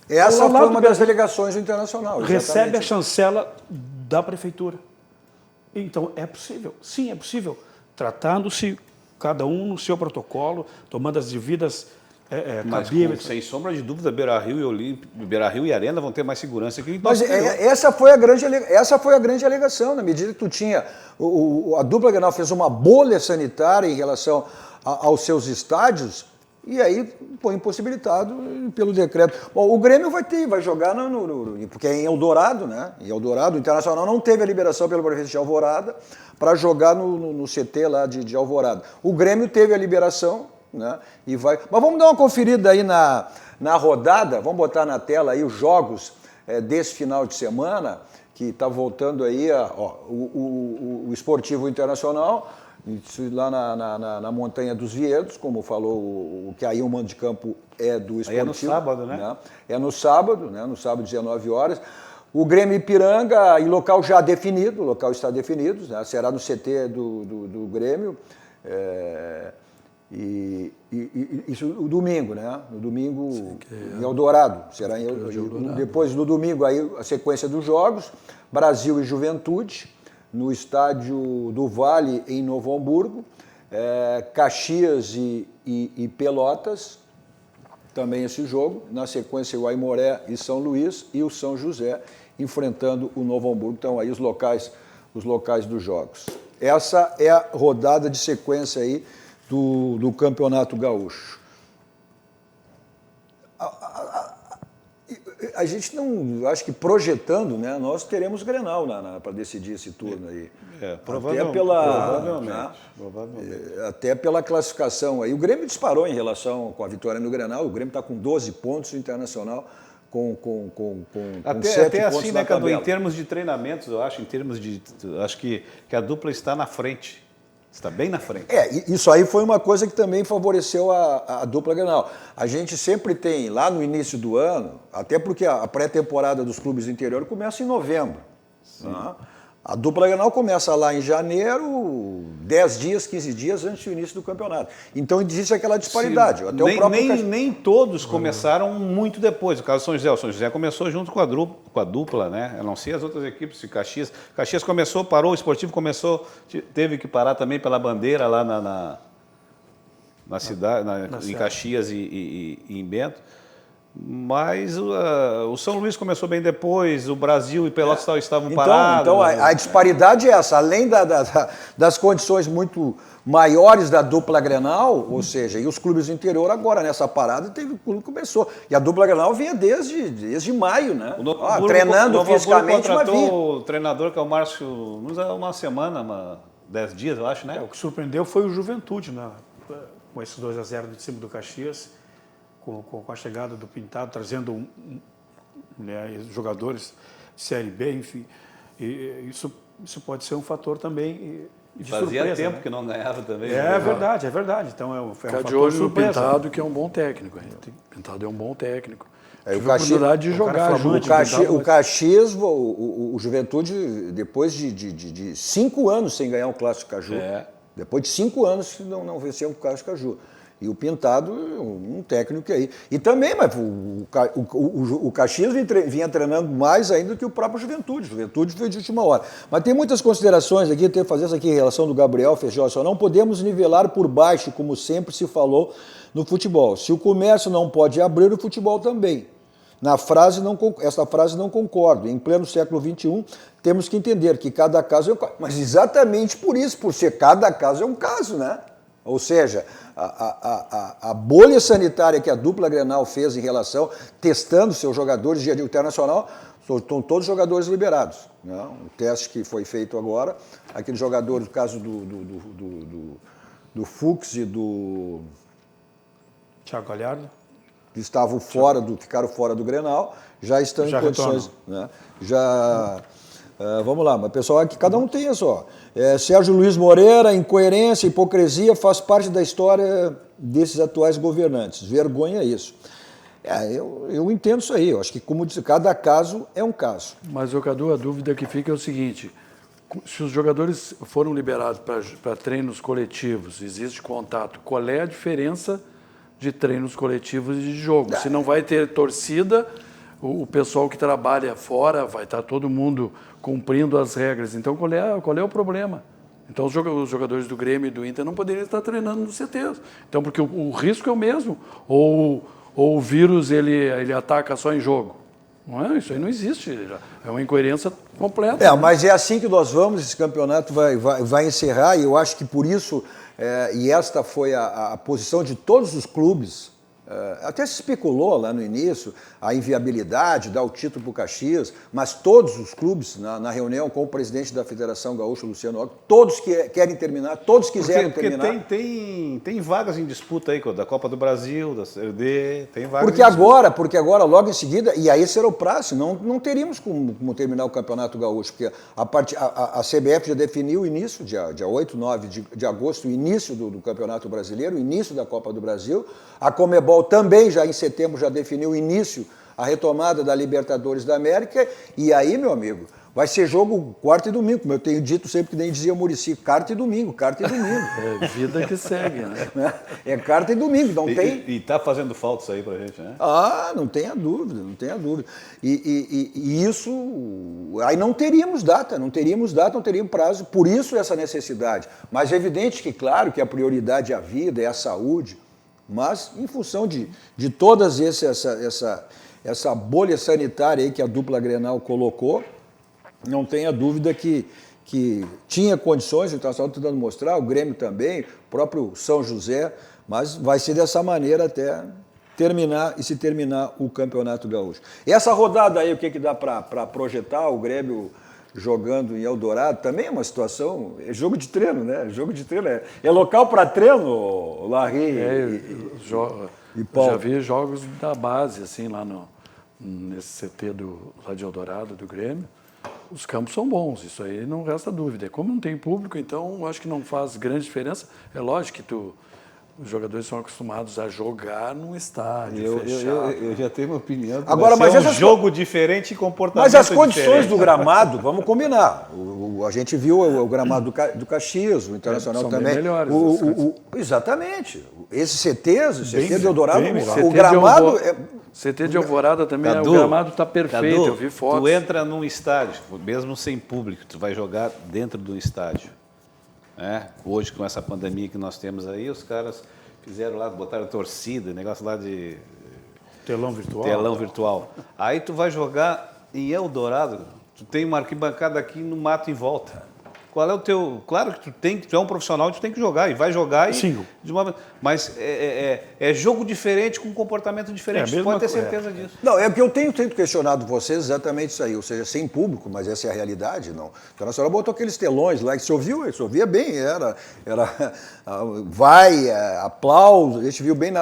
Essa foi uma das delegações do Internacional. Recebe a chancela da prefeitura. Então, é possível. Sim, é possível. Tratando-se cada um no seu protocolo, tomando as devidas cabíveis. Sem sombra de dúvida, Beira-Rio e Arena vão ter mais segurança que... Mas essa foi a grande alegação, na medida que tu tinha... A dupla Grenal fez uma bolha sanitária em relação aos seus estádios, e aí foi impossibilitado pelo decreto. Bom, o Grêmio vai jogar porque é em Eldorado, né? Em Eldorado, o Internacional não teve a liberação pelo prefeito de Alvorada para jogar no CT lá de Alvorada. O Grêmio teve a liberação, né? E vai. Mas vamos dar uma conferida aí na rodada, vamos botar na tela aí os jogos desse final de semana, que está voltando aí o Esportivo Internacional. Lá na Montanha dos Vieiros, como falou, o que aí o mando de campo é do Esportivo. Aí é no sábado, né? É no sábado, 19 horas. O Grêmio Ipiranga, em local já definido, o local está definido, né? Será no CT do Grêmio. Isso o domingo, né? No domingo em Eldorado. Será depois no domingo aí a sequência dos jogos, Brasil e Juventude, no estádio do Vale, em Novo Hamburgo, Caxias e Pelotas, também esse jogo. Na sequência, o Aimoré e São Luís e o São José enfrentando o Novo Hamburgo. Então, aí os locais dos jogos. Essa é a rodada de sequência aí do Campeonato Gaúcho. A gente não, acho que projetando, né, nós teremos Grenal para decidir esse turno aí. Provavelmente. Até pela classificação aí. O Grêmio disparou em relação com a vitória no Grenal. O Grêmio está com 12 pontos, o Internacional com 7 até pontos assim, na né, Cadu, tabela. em termos de treinamentos, eu acho, acho que a dupla está na frente. Está bem na frente. Isso aí foi uma coisa que também favoreceu a dupla Grenal. A gente sempre tem, lá no início do ano, até porque a pré-temporada dos clubes do interior começa em novembro. Tá? A dupla Grenal começa lá em janeiro, 10 dias, 15 dias antes do início do campeonato. Então existe aquela disparidade. Sim, até o próprio nem todos começaram muito depois. O caso do São José. O São José começou junto com a dupla, né? Eu não sei as outras equipes de Caxias. Caxias começou, parou, o Esportivo começou, teve que parar também pela bandeira lá na cidade, em Caxias e em Bento. Mas o São Luís começou bem depois, o Brasil e Pelotas estavam parados. Então a disparidade é essa. Além das condições muito maiores da dupla Grenal, ou seja, e os clubes do interior agora nessa parada, o clube começou. E a dupla Grenal vinha desde maio, né? Treinando fisicamente, mas vinha. O treinador que é o Márcio, uma semana, 10 dias, eu acho, né? O que surpreendeu foi o Juventude, né? Com esses 2-0 de cima do Caxias. Com a chegada do Pintado, trazendo jogadores de Série B, enfim. E isso pode ser um fator também de Fazia surpresa, tempo, né? que não ganhava também. É verdade. Então é um Ficar de fator olho de no surpresa. Pintado, que é um bom técnico. Pintado é um bom técnico. O oportunidade de jogar junto. O Caxias, o Juventude, depois de 5 anos sem ganhar um Clássico Caju, depois de 5 anos que não venceu um Clássico Caju. E o Pintado, um técnico aí. E também, mas o Caxias vinha treinando mais ainda do que o próprio Juventude. Juventude foi de última hora. Mas tem muitas considerações aqui, eu tenho que fazer essa aqui em relação do Gabriel Feijó. Só não podemos nivelar por baixo, como sempre se falou no futebol. Se o comércio não pode abrir, o futebol também. Essa frase não concordo. Em pleno século XXI, temos que entender que cada caso é um caso. Mas exatamente por isso, por ser cada caso é um caso, né? Ou seja, a bolha sanitária que a dupla Grenal fez em relação, testando seus jogadores de internacional, estão todos jogadores liberados. Né? O teste que foi feito agora, aquele jogador, no caso do Fux e do Thiago Galhardo, que ficaram fora do Grenal, já estão em condições. Né? Vamos lá, mas pessoal, aqui cada um tem isso. Sérgio Luiz Moreira, incoerência, hipocrisia faz parte da história desses atuais governantes. Vergonha isso. Eu entendo isso aí. Eu acho que, como disse, cada caso é um caso. Mas, Cadu, a dúvida que fica é o seguinte: se os jogadores foram liberados para treinos coletivos, existe contato, qual é a diferença de treinos coletivos e de jogo? Se não vai ter torcida, o pessoal que trabalha fora vai estar todo mundo cumprindo as regras. Então, qual é o problema? Então, os jogadores do Grêmio e do Inter não poderiam estar treinando no CT. Então, porque o risco é o mesmo. Ou o vírus ele ataca só em jogo. Não é? Isso aí não existe. É uma incoerência completa. Mas é assim que nós vamos. Esse campeonato vai encerrar. E eu acho que por isso, e esta foi a posição de todos os clubes. Até se especulou lá no início a inviabilidade, dar o título para o Caxias, mas todos os clubes, na reunião com o presidente da Federação Gaúcha, Luciano Occhi, todos querem terminar, todos quiseram terminar. Porque tem vagas em disputa aí, da Copa do Brasil, da Série D, tem vagas Porque agora, logo em seguida, e aí será o prazo, não teríamos como terminar o Campeonato Gaúcho, porque a CBF já definiu o início, dia 8, 9 de agosto, o início do Campeonato Brasileiro, o início da Copa do Brasil. A Conmebol também, já em setembro, já definiu o início, a retomada da Libertadores da América. E aí, meu amigo, vai ser jogo quarta e domingo, como eu tenho dito sempre, que nem dizia o Muricy, quarta e domingo. É vida que segue, né? É quarta e domingo, não tem... E tá fazendo falta isso aí pra gente, né? Não tenha dúvida. E isso... Aí não teríamos data, não teríamos prazo, por isso essa necessidade. Mas é evidente que, claro, que a prioridade é a vida, é a saúde. Mas, em função de todas essa bolha sanitária aí que a dupla Grenal colocou, não tenha dúvida que tinha condições, o Internacional tentando mostrar, o Grêmio também, o próprio São José, mas vai ser dessa maneira até terminar o Campeonato Gaúcho. E essa rodada aí, o que dá para projetar? O Grêmio jogando em Eldorado também é uma situação, é jogo de treino, né? Jogo de treino, é local para treino, Larry e Paulo. Já vi jogos da base, assim, lá nesse CT lá de Eldorado, do Grêmio. Os campos são bons, isso aí não resta dúvida. Como não tem público, então acho que não faz grande diferença. É lógico que os jogadores são acostumados a jogar num estádio fechado. Eu já tenho uma opinião. Agora, mas é um jogo diferente e comportamento Mas as condições diferente. do gramado, vamos combinar. A gente viu o gramado do Caxias, o Internacional são também. bem melhores. Exatamente. Esses CTs, o CT de Eldorado, CT o gramado... CT de Alvorada também, Cadu, o gramado está perfeito, Cadu, eu vi fotos. Tu entra num estádio, mesmo sem público, tu vai jogar dentro do estádio. Hoje, com essa pandemia que nós temos aí, os caras fizeram lá, botaram torcida, negócio lá de... Telão virtual. Telão virtual. Aí tu vai jogar em Eldorado, tu tem uma arquibancada aqui no mato em volta. Qual é o teu... Claro que tu é um profissional, tu tem que jogar, e vai jogar... Sim. Mas é jogo diferente, com comportamento diferente, tu pode ter certeza disso. Não, é porque eu tenho questionado vocês exatamente isso aí, ou seja, sem público, mas essa é a realidade, não. O Internacional botou aqueles telões lá, que se ouvia bem, era aplauso, a gente viu bem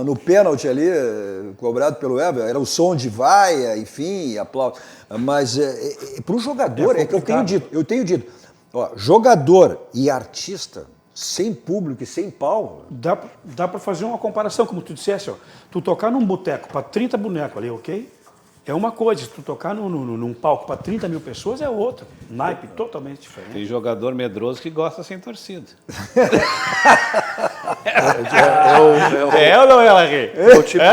no pênalti ali, cobrado pelo Everton, era o som de vaia, enfim, aplauso. Mas para o jogador, é que eu tenho dito, ó, jogador e artista, sem público e sem pau. Dá para fazer uma comparação, como tu disseste, ó. Tu tocar num boteco para 30 bonecos ali, ok? É uma coisa, se tu tocar num palco para 30 mil pessoas é outra. Naipe totalmente diferente. Tem jogador medroso que gosta sem torcida. É ou não é, Larry? o tipo,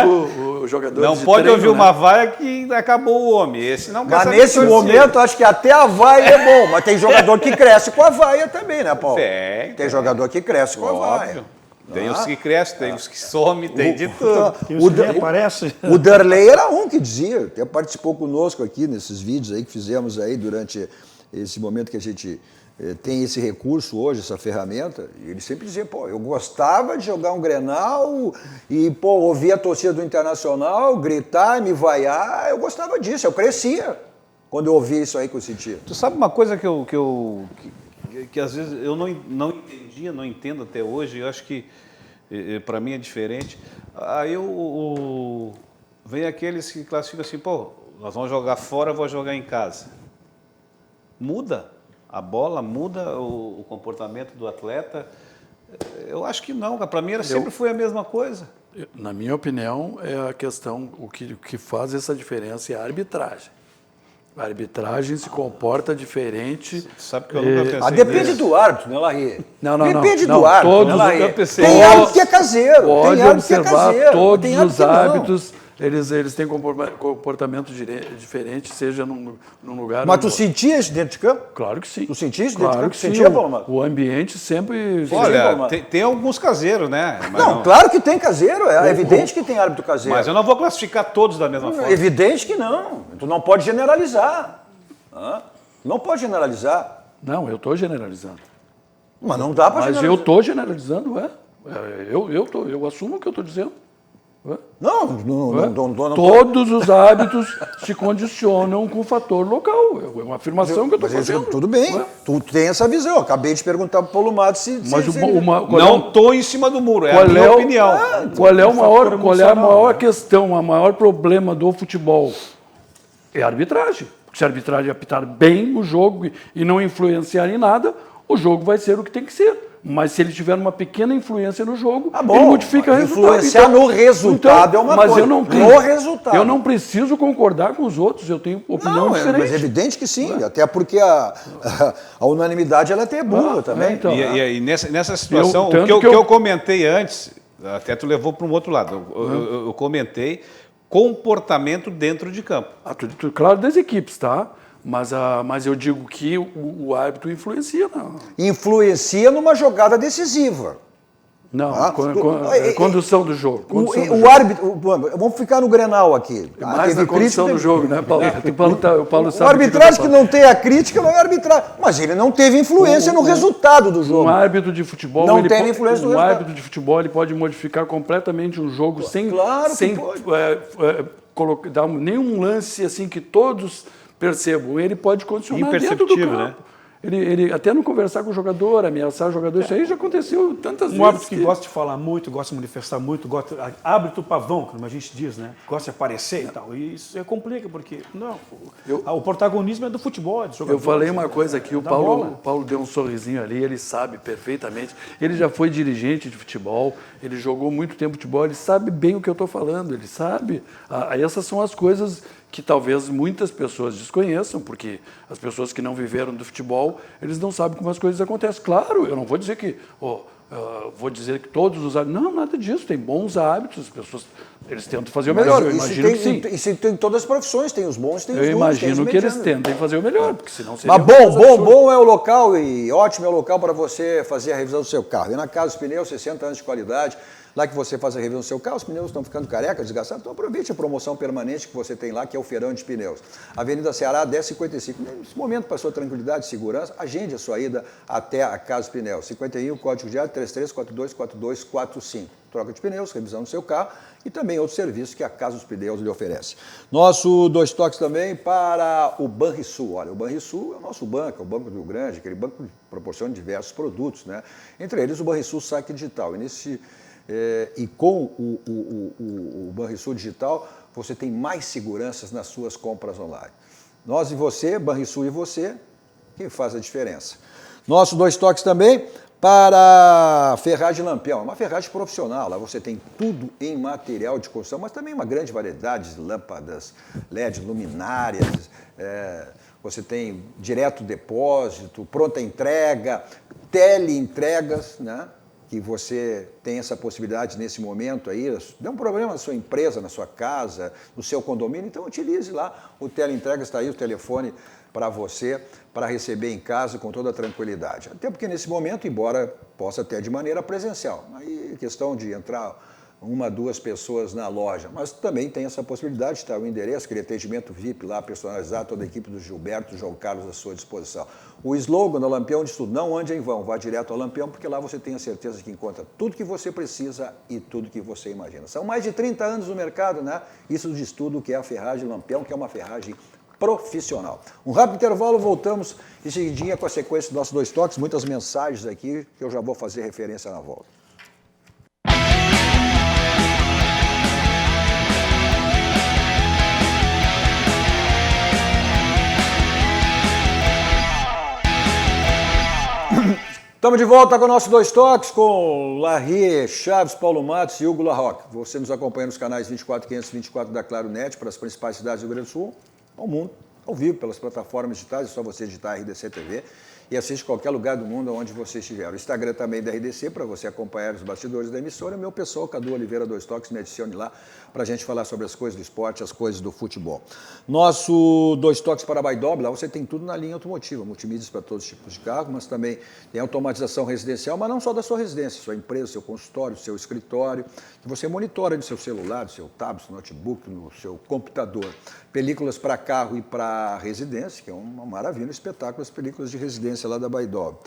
o jogador Não de pode treino, ouvir né? uma vaia que acabou o homem. Esse não quer Mas saber nesse de torcida. momento, acho que até a vaia é bom, mas tem jogador que cresce com a vaia também, né, Paulo? Tem jogador que cresce com a vaia. Óbvio. Tem os que crescem, tem os que somem, tem de tudo. E os que aparece. O Darley era um que dizia, até participou conosco aqui nesses vídeos aí que fizemos aí durante esse momento que a gente tem esse recurso hoje, essa ferramenta, e ele sempre dizia, pô, eu gostava de jogar um Grenal e, pô, ouvir a torcida do Internacional, gritar, me vaiar, eu gostava disso, eu crescia quando eu ouvia isso aí que eu sentia. Tu sabe uma coisa que às vezes eu não entendia, não entendo até hoje, eu acho que para mim é diferente. Aí vem aqueles que classificam assim, pô, nós vamos jogar fora, eu vou jogar em casa. Muda a bola, muda o comportamento do atleta. Eu acho que não, para mim sempre foi a mesma coisa. Na minha opinião, é a questão, o que faz essa diferença é a arbitragem. A arbitragem se comporta diferente. Sabe que eu nunca pensei Depende nisso. do árbitro, né, Larry? Não. Depende não, do árbitro, todos, né, Larry? eu pensei, Tem árbitro que é caseiro, pode tem árbitro que é observar caseiro. todos tem árbitro os que não. hábitos, eles têm comportamento diferente, seja num lugar... Mas tu sentia isso dentro de campo? Claro que sim. Tu sentia isso dentro de Claro campo? que sim. Sentia, Paulo? O ambiente sempre... Olha, tem alguns caseiros, né? Mas Não, claro que tem caseiro, é evidente que tem árbitro caseiro. Mas eu não vou classificar todos da mesma forma. Evidente que não. Tu não pode generalizar. Não pode generalizar. Não, eu estou generalizando. Mas não dá para Mas generalizar. eu estou generalizando, eu assumo o que eu estou dizendo. Não. Todos os hábitos se condicionam com o fator local. É uma afirmação que eu estou fazendo. Tudo bem, tu tem essa visão. Eu acabei de perguntar para o Paulo Matos se... Mas Não estou em cima do muro, é a minha opinião. Qual é a maior questão, o maior problema do futebol? É a arbitragem. Porque se a arbitragem apitar bem o jogo e não influenciar em nada, o jogo vai ser o que tem que ser. Mas se ele tiver uma pequena influência no jogo, ele modifica o resultado. Influenciar no resultado é uma mas coisa. Eu não tenho, no resultado. Eu não preciso concordar com os outros, eu tenho opinião diferente. Mas é evidente que sim, até porque a unanimidade ela é até burra também. Então, e nessa situação, o que eu comentei antes, até tu levou para um outro lado, eu comentei comportamento dentro de campo. Claro, das equipes, tá? Mas eu digo que o árbitro influencia. Não. Influencia numa jogada decisiva. Não, Ah, condução do jogo. O árbitro, vamos ficar no Grenal aqui. Mais na condução do jogo, né, Paulo? O Paulo sabe. O arbitragem que não tem a crítica não é arbitragem. Mas ele não teve influência no resultado do jogo. Um árbitro de futebol, não tem influência no resultado. árbitro de futebol ele pode modificar completamente um jogo sem dar nenhum lance assim que todos percebam. Ele pode condicionar dentro do campo. Né? Ele até não conversar com o jogador, ameaçar o jogador, isso aí já aconteceu tantas vezes. Um árbitro que gosta de falar muito, gosta de manifestar muito, abre o pavão, como a gente diz, né? Gosta de aparecer e tal. E isso complica, porque o protagonismo é do futebol, é do jogador. Eu falei uma coisa aqui, o Paulo deu um sorrisinho ali, ele sabe perfeitamente. Ele já foi dirigente de futebol, ele jogou muito tempo futebol, ele sabe bem o que eu estou falando, ele sabe. Essas são as coisas que talvez muitas pessoas desconheçam, porque as pessoas que não viveram do futebol, eles não sabem como as coisas acontecem. Claro, eu não vou dizer que todos os hábitos... Não, nada disso, tem bons hábitos, as pessoas, eles tentam fazer o melhor, eu imagino que sim. Isso tem em todas as profissões, tem os bons, tem os ruins. Eu imagino que eles tentem fazer o melhor, porque senão seria... Mas bom é o local e ótimo é o local para você fazer a revisão do seu carro. E na Casa dos Pneus, 60 anos de qualidade, lá que você faz a revisão do seu carro, os pneus estão ficando carecas, desgastados, então aproveite a promoção permanente que você tem lá, que é o Feirão de Pneus. Avenida Ceará, 1055. Nesse momento, para sua tranquilidade e segurança, agende a sua ida até a Casa dos Pneus. 51, código de área 33424245. Troca de pneus, revisão do seu carro e também outros serviços que a Casa dos Pneus lhe oferece. Nosso 2 toques também para o Banrisul. Olha, o Banrisul é o nosso banco, é o Banco do Rio Grande, aquele banco que proporciona diversos produtos, né? Entre eles o Banrisul Saque Digital. E com o Banrisul Digital, você tem mais seguranças nas suas compras online. Nós e você, Banrisul e você, quem faz a diferença. Nosso 2 toques também para a ferragem Lampião, uma ferragem profissional. Lá você tem tudo em material de construção, mas também uma grande variedade de lâmpadas LED, luminárias, você tem direto depósito, pronta entrega, teleentregas, né? Que você tem essa possibilidade nesse momento aí, deu um problema na sua empresa, na sua casa, no seu condomínio, então utilize lá, o teleentrega está aí, o telefone para você, para receber em casa com toda a tranquilidade. Até porque nesse momento, embora possa até de maneira presencial, aí é questão de entrar 1, 2 pessoas na loja, mas também tem essa possibilidade, está o endereço, aquele atendimento VIP lá, personalizado, toda a equipe do Gilberto, João Carlos à sua disposição. O slogan da Lampião diz tudo, não ande em vão, vá direto ao Lampião, porque lá você tem a certeza que encontra tudo que você precisa e tudo que você imagina. São mais de 30 anos no mercado, né? Isso diz tudo que é a ferragem Lampião, que é uma ferragem profissional. Um rápido intervalo, voltamos em seguidinha com a sequência dos nossos 2 toques, muitas mensagens aqui que eu já vou fazer referência na volta. Estamos de volta com o nosso 2 toques, com Larry, Chaves, Paulo Matos e Hugo Larroque. Você nos acompanha nos canais 24500 e 24 da Claro Net para as principais cidades do Rio Grande do Sul, ao mundo, ao vivo, pelas plataformas digitais, é só você digitar RDC TV e assiste qualquer lugar do mundo onde você estiver. O Instagram também da RDC, para você acompanhar os bastidores da emissora. O meu pessoal, Cadu Oliveira 2 toques, me adicione lá para a gente falar sobre as coisas do esporte, as coisas do futebol. Nosso 2 toques para a Baidob, lá você tem tudo na linha automotiva, multimídias para todos os tipos de carro, mas também tem automatização residencial, mas não só da sua residência, sua empresa, seu consultório, seu escritório, que você monitora no seu celular, no seu tablet, no notebook, no seu computador. Películas para carro e para residência, que é uma maravilha, um espetáculo, as películas de residência lá da Baidob.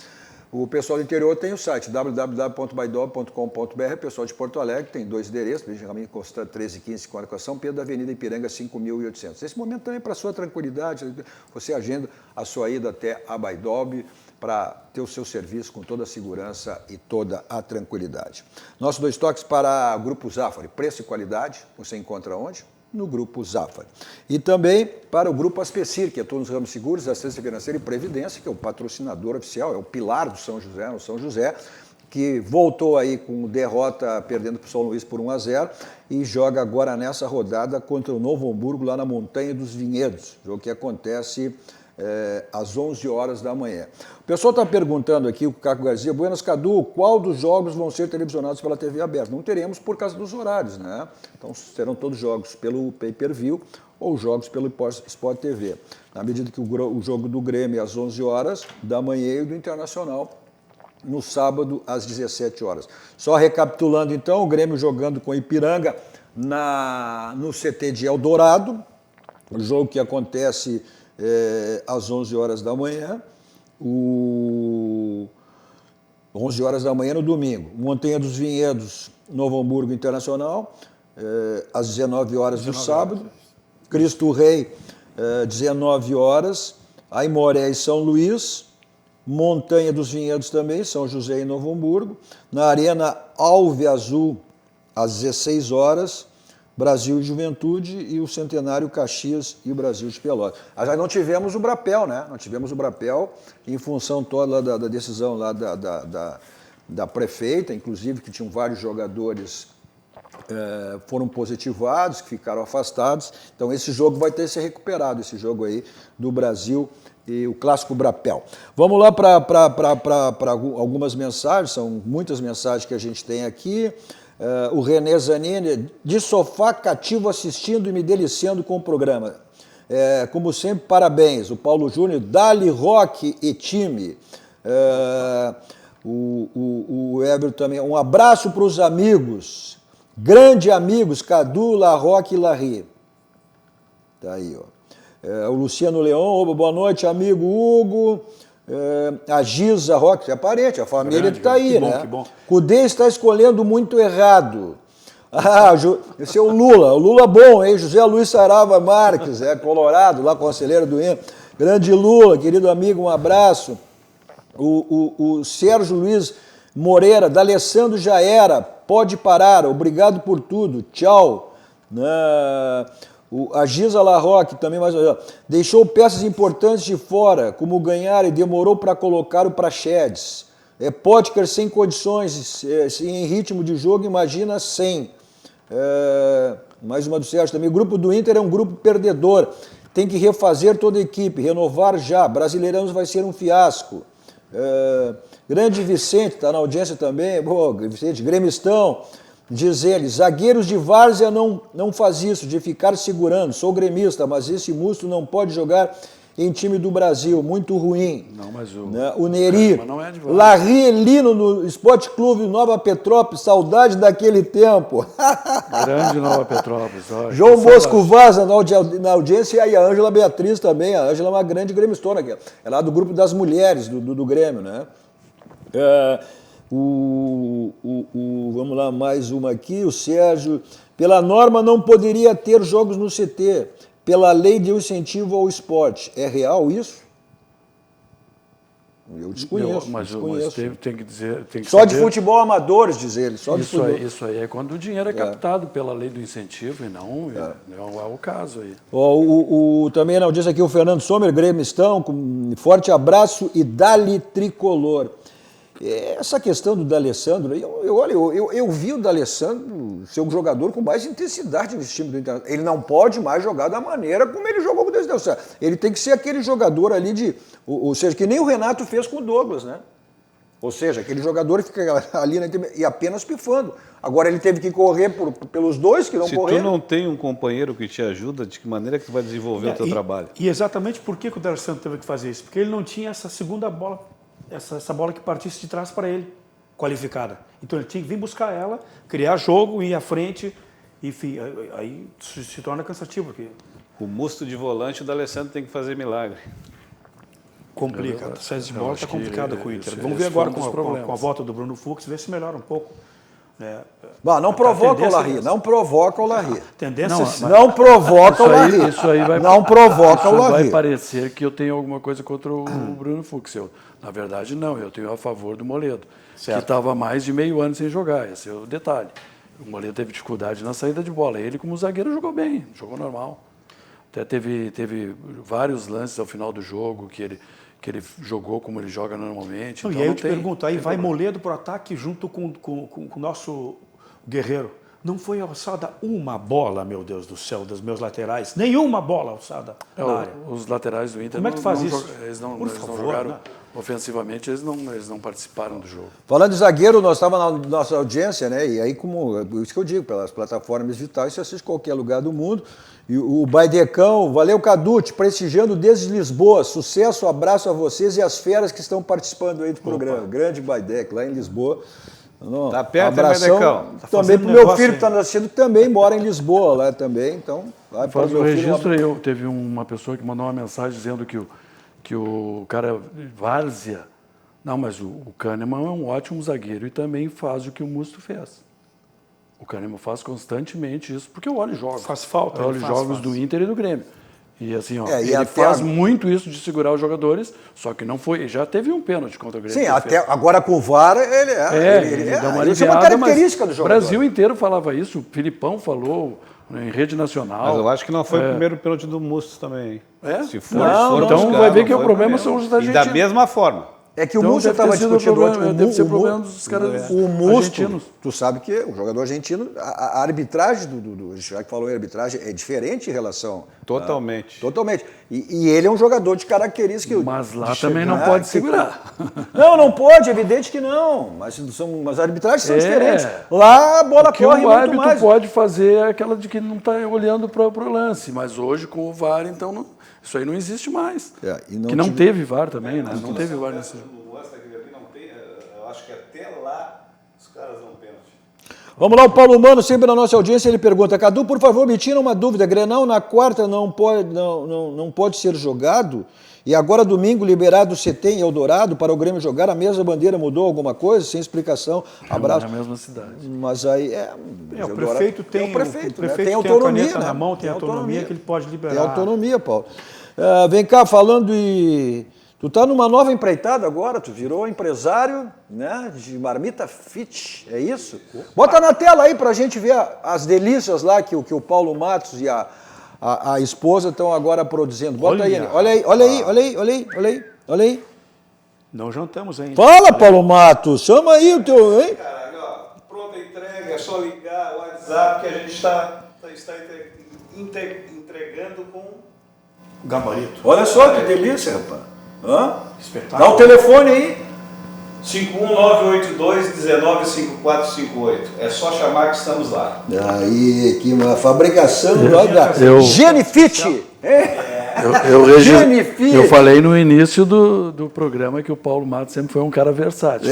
O pessoal do interior tem o site www.baidob.com.br, o pessoal de Porto Alegre tem 2 endereços, Benjamin Constant 1315, com São Pedro, da Avenida Ipiranga 5800. Nesse momento também, para a sua tranquilidade, você agenda a sua ida até a Baidob para ter o seu serviço com toda a segurança e toda a tranquilidade. Nossos 2 toques para o Grupo Zafari, preço e qualidade, você encontra onde? No Grupo Zafari. E também para o Grupo Aspecir, que atua nos ramos seguros, assistência financeira e previdência, que é o patrocinador oficial, é o pilar do São José, no São José, que voltou aí com derrota, perdendo para o São Luís por 1-0, e joga agora nessa rodada contra o Novo Hamburgo, lá na Montanha dos Vinhedos, jogo que acontece às 11 horas da manhã. O pessoal está perguntando aqui, o Caco Garcia, Buenas, Cadu, qual dos jogos vão ser televisionados pela TV aberta? Não teremos por causa dos horários, né? Então serão todos jogos pelo pay-per-view ou jogos pelo Sport TV. Na medida que o jogo do Grêmio é às 11 horas da manhã e do Internacional no sábado, às 17 horas. Só recapitulando, então, o Grêmio jogando com o Ipiranga no CT de Eldorado, o jogo que acontece às 11 horas da manhã, 11 horas da manhã no domingo. Montanha dos Vinhedos, Novo Hamburgo Internacional, às 19 horas do sábado. Cristo Rei, 19 horas. Aimoré e São Luís. Montanha dos Vinhedos também, São José e Novo Hamburgo. Na Arena Alve Azul, às 16 horas. Brasil e Juventude e o Centenário Caxias e o Brasil de Pelotas. Já não tivemos o Brapel, né? Não tivemos o Brapel em função toda da decisão lá da prefeita, inclusive que tinham vários jogadores foram positivados, que ficaram afastados. Então esse jogo vai ter que ser recuperado, esse jogo aí do Brasil e o clássico Brapel. Vamos lá para algumas mensagens, são muitas mensagens que a gente tem aqui. O René Zanini, de sofá cativo assistindo e me deliciando com o programa. Como sempre, parabéns. O Paulo Júnior, Dali Rock e time. O Éber também. Um abraço para os amigos, grandes amigos, Cadu, La Roque e Larry. Tá aí, ó. O Luciano Leão, boa noite, amigo Hugo. A Giza Roque, é parente, a família que está aí, né? Que bom. Cudê está escolhendo muito errado. Esse é o Lula bom, hein? José Luiz Sarava Marques, colorado, lá conselheiro do INE. Grande Lula, querido amigo, um abraço. O Sérgio Luiz Moreira, D'Alessandro já era, pode parar, obrigado por tudo, tchau. A Giza Larroque também deixou peças importantes de fora, como ganhar e demorou para colocar o Praxedes. Potker sem condições, em ritmo de jogo, imagina sem. Mais uma do Sérgio também. O grupo do Inter é um grupo perdedor. Tem que refazer toda a equipe, renovar já. Brasileirão vai ser um fiasco. Grande Vicente, está na audiência também. Boa, Vicente, gremistão. Diz ele, zagueiros de várzea não faz isso, de ficar segurando. Sou gremista, mas esse Musto não pode jogar em time do Brasil, muito ruim. Não, mas o Neri, é Larry Elino no Esporte Clube Nova Petrópolis, saudade daquele tempo. Grande Nova Petrópolis. João Bosco Vaza na audiência e a Ângela Beatriz também. A Ângela é uma grande gremistona, é lá do grupo das mulheres do Grêmio, né? Vamos lá, mais uma aqui, o Sérgio. Pela norma não poderia ter jogos no CT, pela lei de incentivo ao esporte. É real isso? Eu desconheço. Mas tem que dizer. Tem que só saber. De futebol amadores, diz ele. Isso aí é quando o dinheiro é captado pela lei do incentivo e não é o caso aí. Também na audiência aqui o Fernando Sommer, gremistão, com um forte abraço e dali tricolor. Essa questão do D'Alessandro, eu vi o D'Alessandro ser um jogador com mais intensidade nesse time do Internacional. Ele não pode mais jogar da maneira como ele jogou com o Deus. Ele tem que ser aquele jogador ali ou seja, que nem o Renato fez com o Douglas, né? Ou seja, aquele jogador que fica ali e apenas pifando. Agora ele teve que correr pelos dois que não correram. Se tu não tem um companheiro que te ajuda, de que maneira que tu vai desenvolver o teu trabalho? E exatamente por que o D'Alessandro teve que fazer isso? Porque ele não tinha essa segunda bola, essa bola que partisse de trás para ele, qualificada. Então ele tinha que vir buscar ela, criar jogo, ir à frente, enfim, aí se torna cansativo. Porque o Musto de volante, o D'Alessandro tem que fazer milagre. Complica, a saída de bola está complicada com o Inter. Vamos ver agora com a volta do Bruno Fux, ver se melhora um pouco. Não provoca o Larry, não provoca o Larry. Tendência não provoca o Larry. Isso aí vai, não provoca o Larry. Vai parecer que eu tenho alguma coisa contra o Bruno Fux. Na verdade, não. Eu tenho a favor do Moledo, que estava mais de meio ano sem jogar. Esse é o detalhe. O Moledo teve dificuldade na saída de bola. Ele, como zagueiro, jogou bem, jogou normal. Até teve vários lances ao final do jogo que ele jogou como ele joga normalmente. Não, então, e aí eu te pergunto, aí vai Moledo para o ataque junto com o nosso Guerreiro. Não foi alçada uma bola, meu Deus do céu, dos meus laterais. Nenhuma bola alçada na área. Os laterais do Inter como é que faz isso? Eles não favor, jogaram. né? ofensivamente eles não participaram do jogo. Falando de zagueiro, nós estávamos na nossa audiência, né? E aí, como isso que eu digo, pelas plataformas digitais, você assiste qualquer lugar do mundo. E o Baidecão, valeu Cadu, te prestigiando desde Lisboa. Sucesso, abraço a vocês e às feras que estão participando aí do programa. Grande Baidec, lá em Lisboa. Tá perto, abração Baidecão? também pro meu filho que está nascendo, também mora em Lisboa lá também. Então, vai para o meu filho. Teve uma pessoa que mandou uma mensagem dizendo que o cara Várzea, não, mas o Kahneman é um ótimo zagueiro e também faz o que o Musto fez. O Kahneman faz constantemente isso, porque eu olho jogos. Faz falta. Eu olho jogos do Inter e do Grêmio. E assim, ó, e ele faz muito isso de segurar os jogadores, só que não foi. Já teve um pênalti contra o Grêmio. Sim, até agora com o VAR, ele dá uma isso é uma característica do jogador. O Brasil inteiro falava isso, o Filipão falou em rede nacional. Mas eu acho que não foi o primeiro pênalti do Musto também. Se for, então vai ver que o problema são os argentinos. E da mesma forma. É que o Musto estava discutindo ontem. Deve ser problema dos caras argentinos. Tu sabe que o jogador argentino, a arbitragem já que falou em arbitragem, é diferente em relação. Totalmente. Totalmente. E ele é um jogador de características. Mas lá também não pode segurar. Não pode, é evidente que não. Mas as arbitragens são diferentes. Lá a bola corre muito mais. O árbitro pode fazer é aquela de que não está olhando para o lance, mas hoje com o VAR, então, isso aí não existe mais. Não teve VAR também, né? Não teve VAR nesse jogo. Eu acho que até lá os caras não pênalti. Vamos lá, o Paulo Mano, sempre na nossa audiência, ele pergunta: Cadu, por favor, me tira uma dúvida. Grenal na quarta não pode ser jogado? E agora domingo liberado o CT em Eldorado para o Grêmio jogar, a mesma bandeira mudou alguma coisa? Sem explicação. Abraço. É na mesma cidade. Mas aí o prefeito tem, tem autonomia, tem na mão, tem autonomia que ele pode liberar. Tem autonomia, Paulo. Vem cá, falando de... Tu tá numa nova empreitada agora, tu virou empresário, né, de marmita fit, é isso? Bota na tela aí pra gente ver as delícias lá que o Paulo Matos e a esposa estão agora produzindo. Bota aí, olha aí. Não jantamos ainda. Fala, Paulo Matos, chama aí o teu, hein? Caralho, ó, pronta entrega, é só ligar o WhatsApp que a gente está entregando com gabarito. Olha só que delícia, rapaz. Espetáculo. Dá o telefone aí. 51982195458. É só chamar que estamos lá. Aí, que uma fabricação da Genifit. Eu falei no início do programa que o Paulo Matos sempre foi um cara versátil.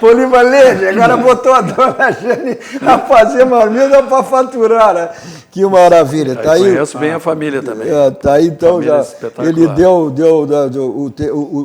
Polivalente, agora botou a dona Jane a fazer marmita para faturar, né? Que maravilha. Tá aí, conheço bem a família também. Tá aí, então já. Ele deu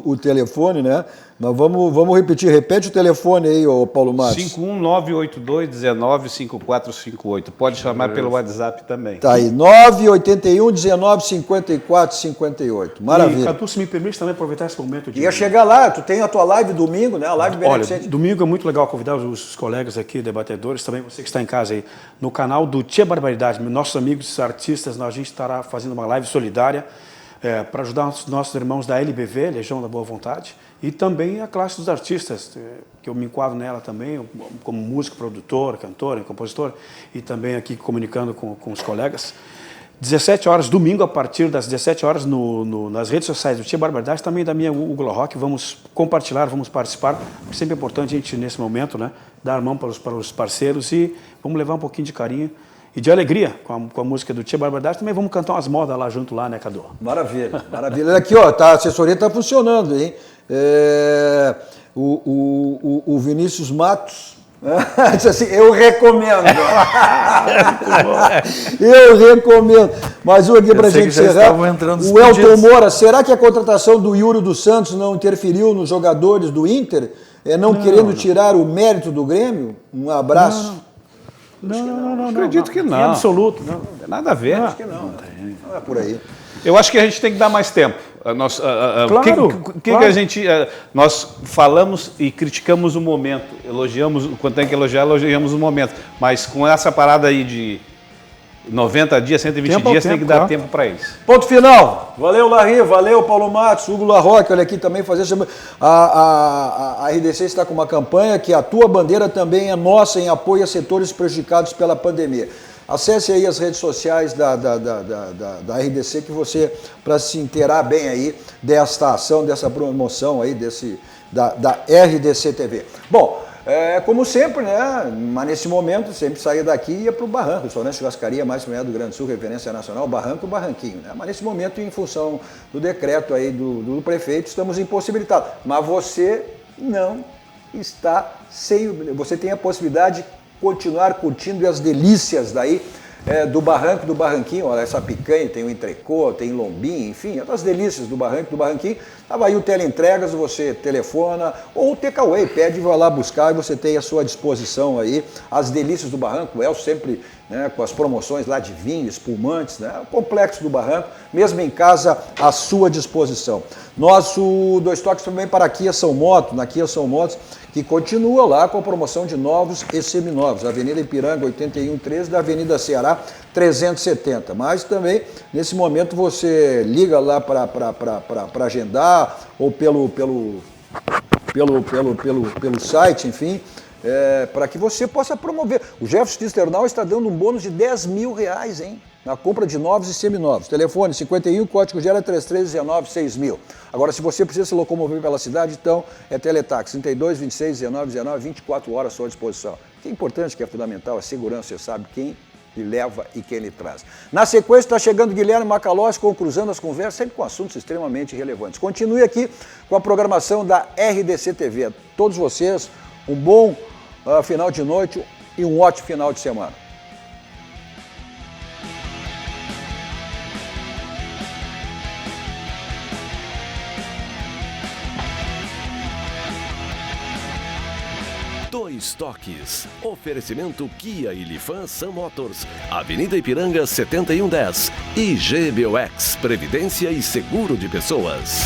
o telefone, né? Mas vamos repetir. Repete o telefone aí, ô Paulo Matos. 51982195458. Pode chamar pelo WhatsApp também. Tá aí, 981195458. Maravilha. E, Cadu, se me permite também aproveitar esse momento de... Ia chegar lá, tu tem a tua live domingo, né? A live beneficente. Olha, domingo é muito legal convidar os colegas aqui, debatedores, também você que está em casa aí, no canal do Tia Barbaridade, nossos amigos artistas, a gente estará fazendo uma live solidária para ajudar os nossos irmãos da LBV, Legião da Boa Vontade, e também a classe dos artistas, que eu me enquadro nela também, como músico, produtor, cantor, compositor, e também aqui comunicando com os colegas. 17 horas, domingo, a partir das 17 horas, nas redes sociais do Tia Barbaridade, também da minha Hugo Rock, vamos compartilhar, vamos participar, porque sempre é importante a gente, nesse momento, né, dar a mão para os parceiros e vamos levar um pouquinho de carinho e de alegria com a música do Tia Barbaridade. Também vamos cantar umas modas lá junto, lá, né, Cadu? Maravilha, maravilha. Aqui, ó, a assessoria está funcionando, hein? O Vinícius Matos disse assim, eu recomendo. Eu recomendo. Mais um aqui para a gente encerrar. O Elton Moura, será que a contratação do Yuri dos Santos não interferiu nos jogadores do Inter? Não querendo tirar o mérito do Grêmio? Um abraço. Não. Acredito que não. Em absoluto, não. Não tem nada a ver. Acho que não. Não é por aí. Eu acho que a gente tem que dar mais tempo. Claro. A gente, nós falamos e criticamos o momento, elogiamos, quando tem que elogiar, elogiamos o momento. Mas com essa parada aí de 90 dias, 120 dias, tem que dar tempo para eles. Ponto final. Valeu, Larry, valeu, Paulo Matos, Hugo Larroque, olha aqui também fazer... A RDC está com uma campanha que a tua bandeira também é nossa em apoio a setores prejudicados pela pandemia. Acesse aí as redes sociais da RDC para se inteirar bem aí desta ação, dessa promoção aí, da RDC TV. Bom, como sempre, né? Mas nesse momento, sempre saía daqui e ia para o Barranco, restaurante churrascaria mais premiado do Grande Sul, referência nacional, Barranco e Barranquinho, né? Mas nesse momento, em função do decreto aí do prefeito, estamos impossibilitados. Mas você não está sem... Você tem a possibilidade de continuar curtindo as delícias daí do Barranco, do Barranquinho. Olha, essa picanha, tem o entrecô, tem lombinho, enfim, as delícias do Barranco, do Barranquinho. Estava aí o teleentregas, você telefona, ou o takeaway, pede e vai lá buscar e você tem à sua disposição aí as delícias do Barranco. O sempre, né, com as promoções lá de vinho, espumantes, né, o complexo do Barranco, mesmo em casa, à sua disposição. Nosso Dois Toques também para a Kia São Motos, na Kia São Motos, que continua lá com a promoção de novos e seminovos. Avenida Ipiranga 8113 da Avenida Ceará 370. Mas também, nesse momento, você liga lá para agendar ou pelo site, enfim, para que você possa promover. O Jefferson Sternal está dando um bônus de R$10.000, hein? Na compra de novos e seminovos. Telefone 51, código GERA 3319-6000. Agora, se você precisa se locomover pela cidade, então é Teletax 32 26 19 19, 24 horas à sua disposição. O que é importante, que é fundamental, é segurança, você sabe quem lhe leva e quem lhe traz. Na sequência está chegando Guilherme Macalossi com Cruzando as Conversas, sempre com assuntos extremamente relevantes. Continue aqui com a programação da RDC TV. A todos vocês, um bom final de noite e um ótimo final de semana. Dois Toques. Oferecimento Kia e Lifan Sam Motors. Avenida Ipiranga 7110. E GBOX. Previdência e Seguro de Pessoas.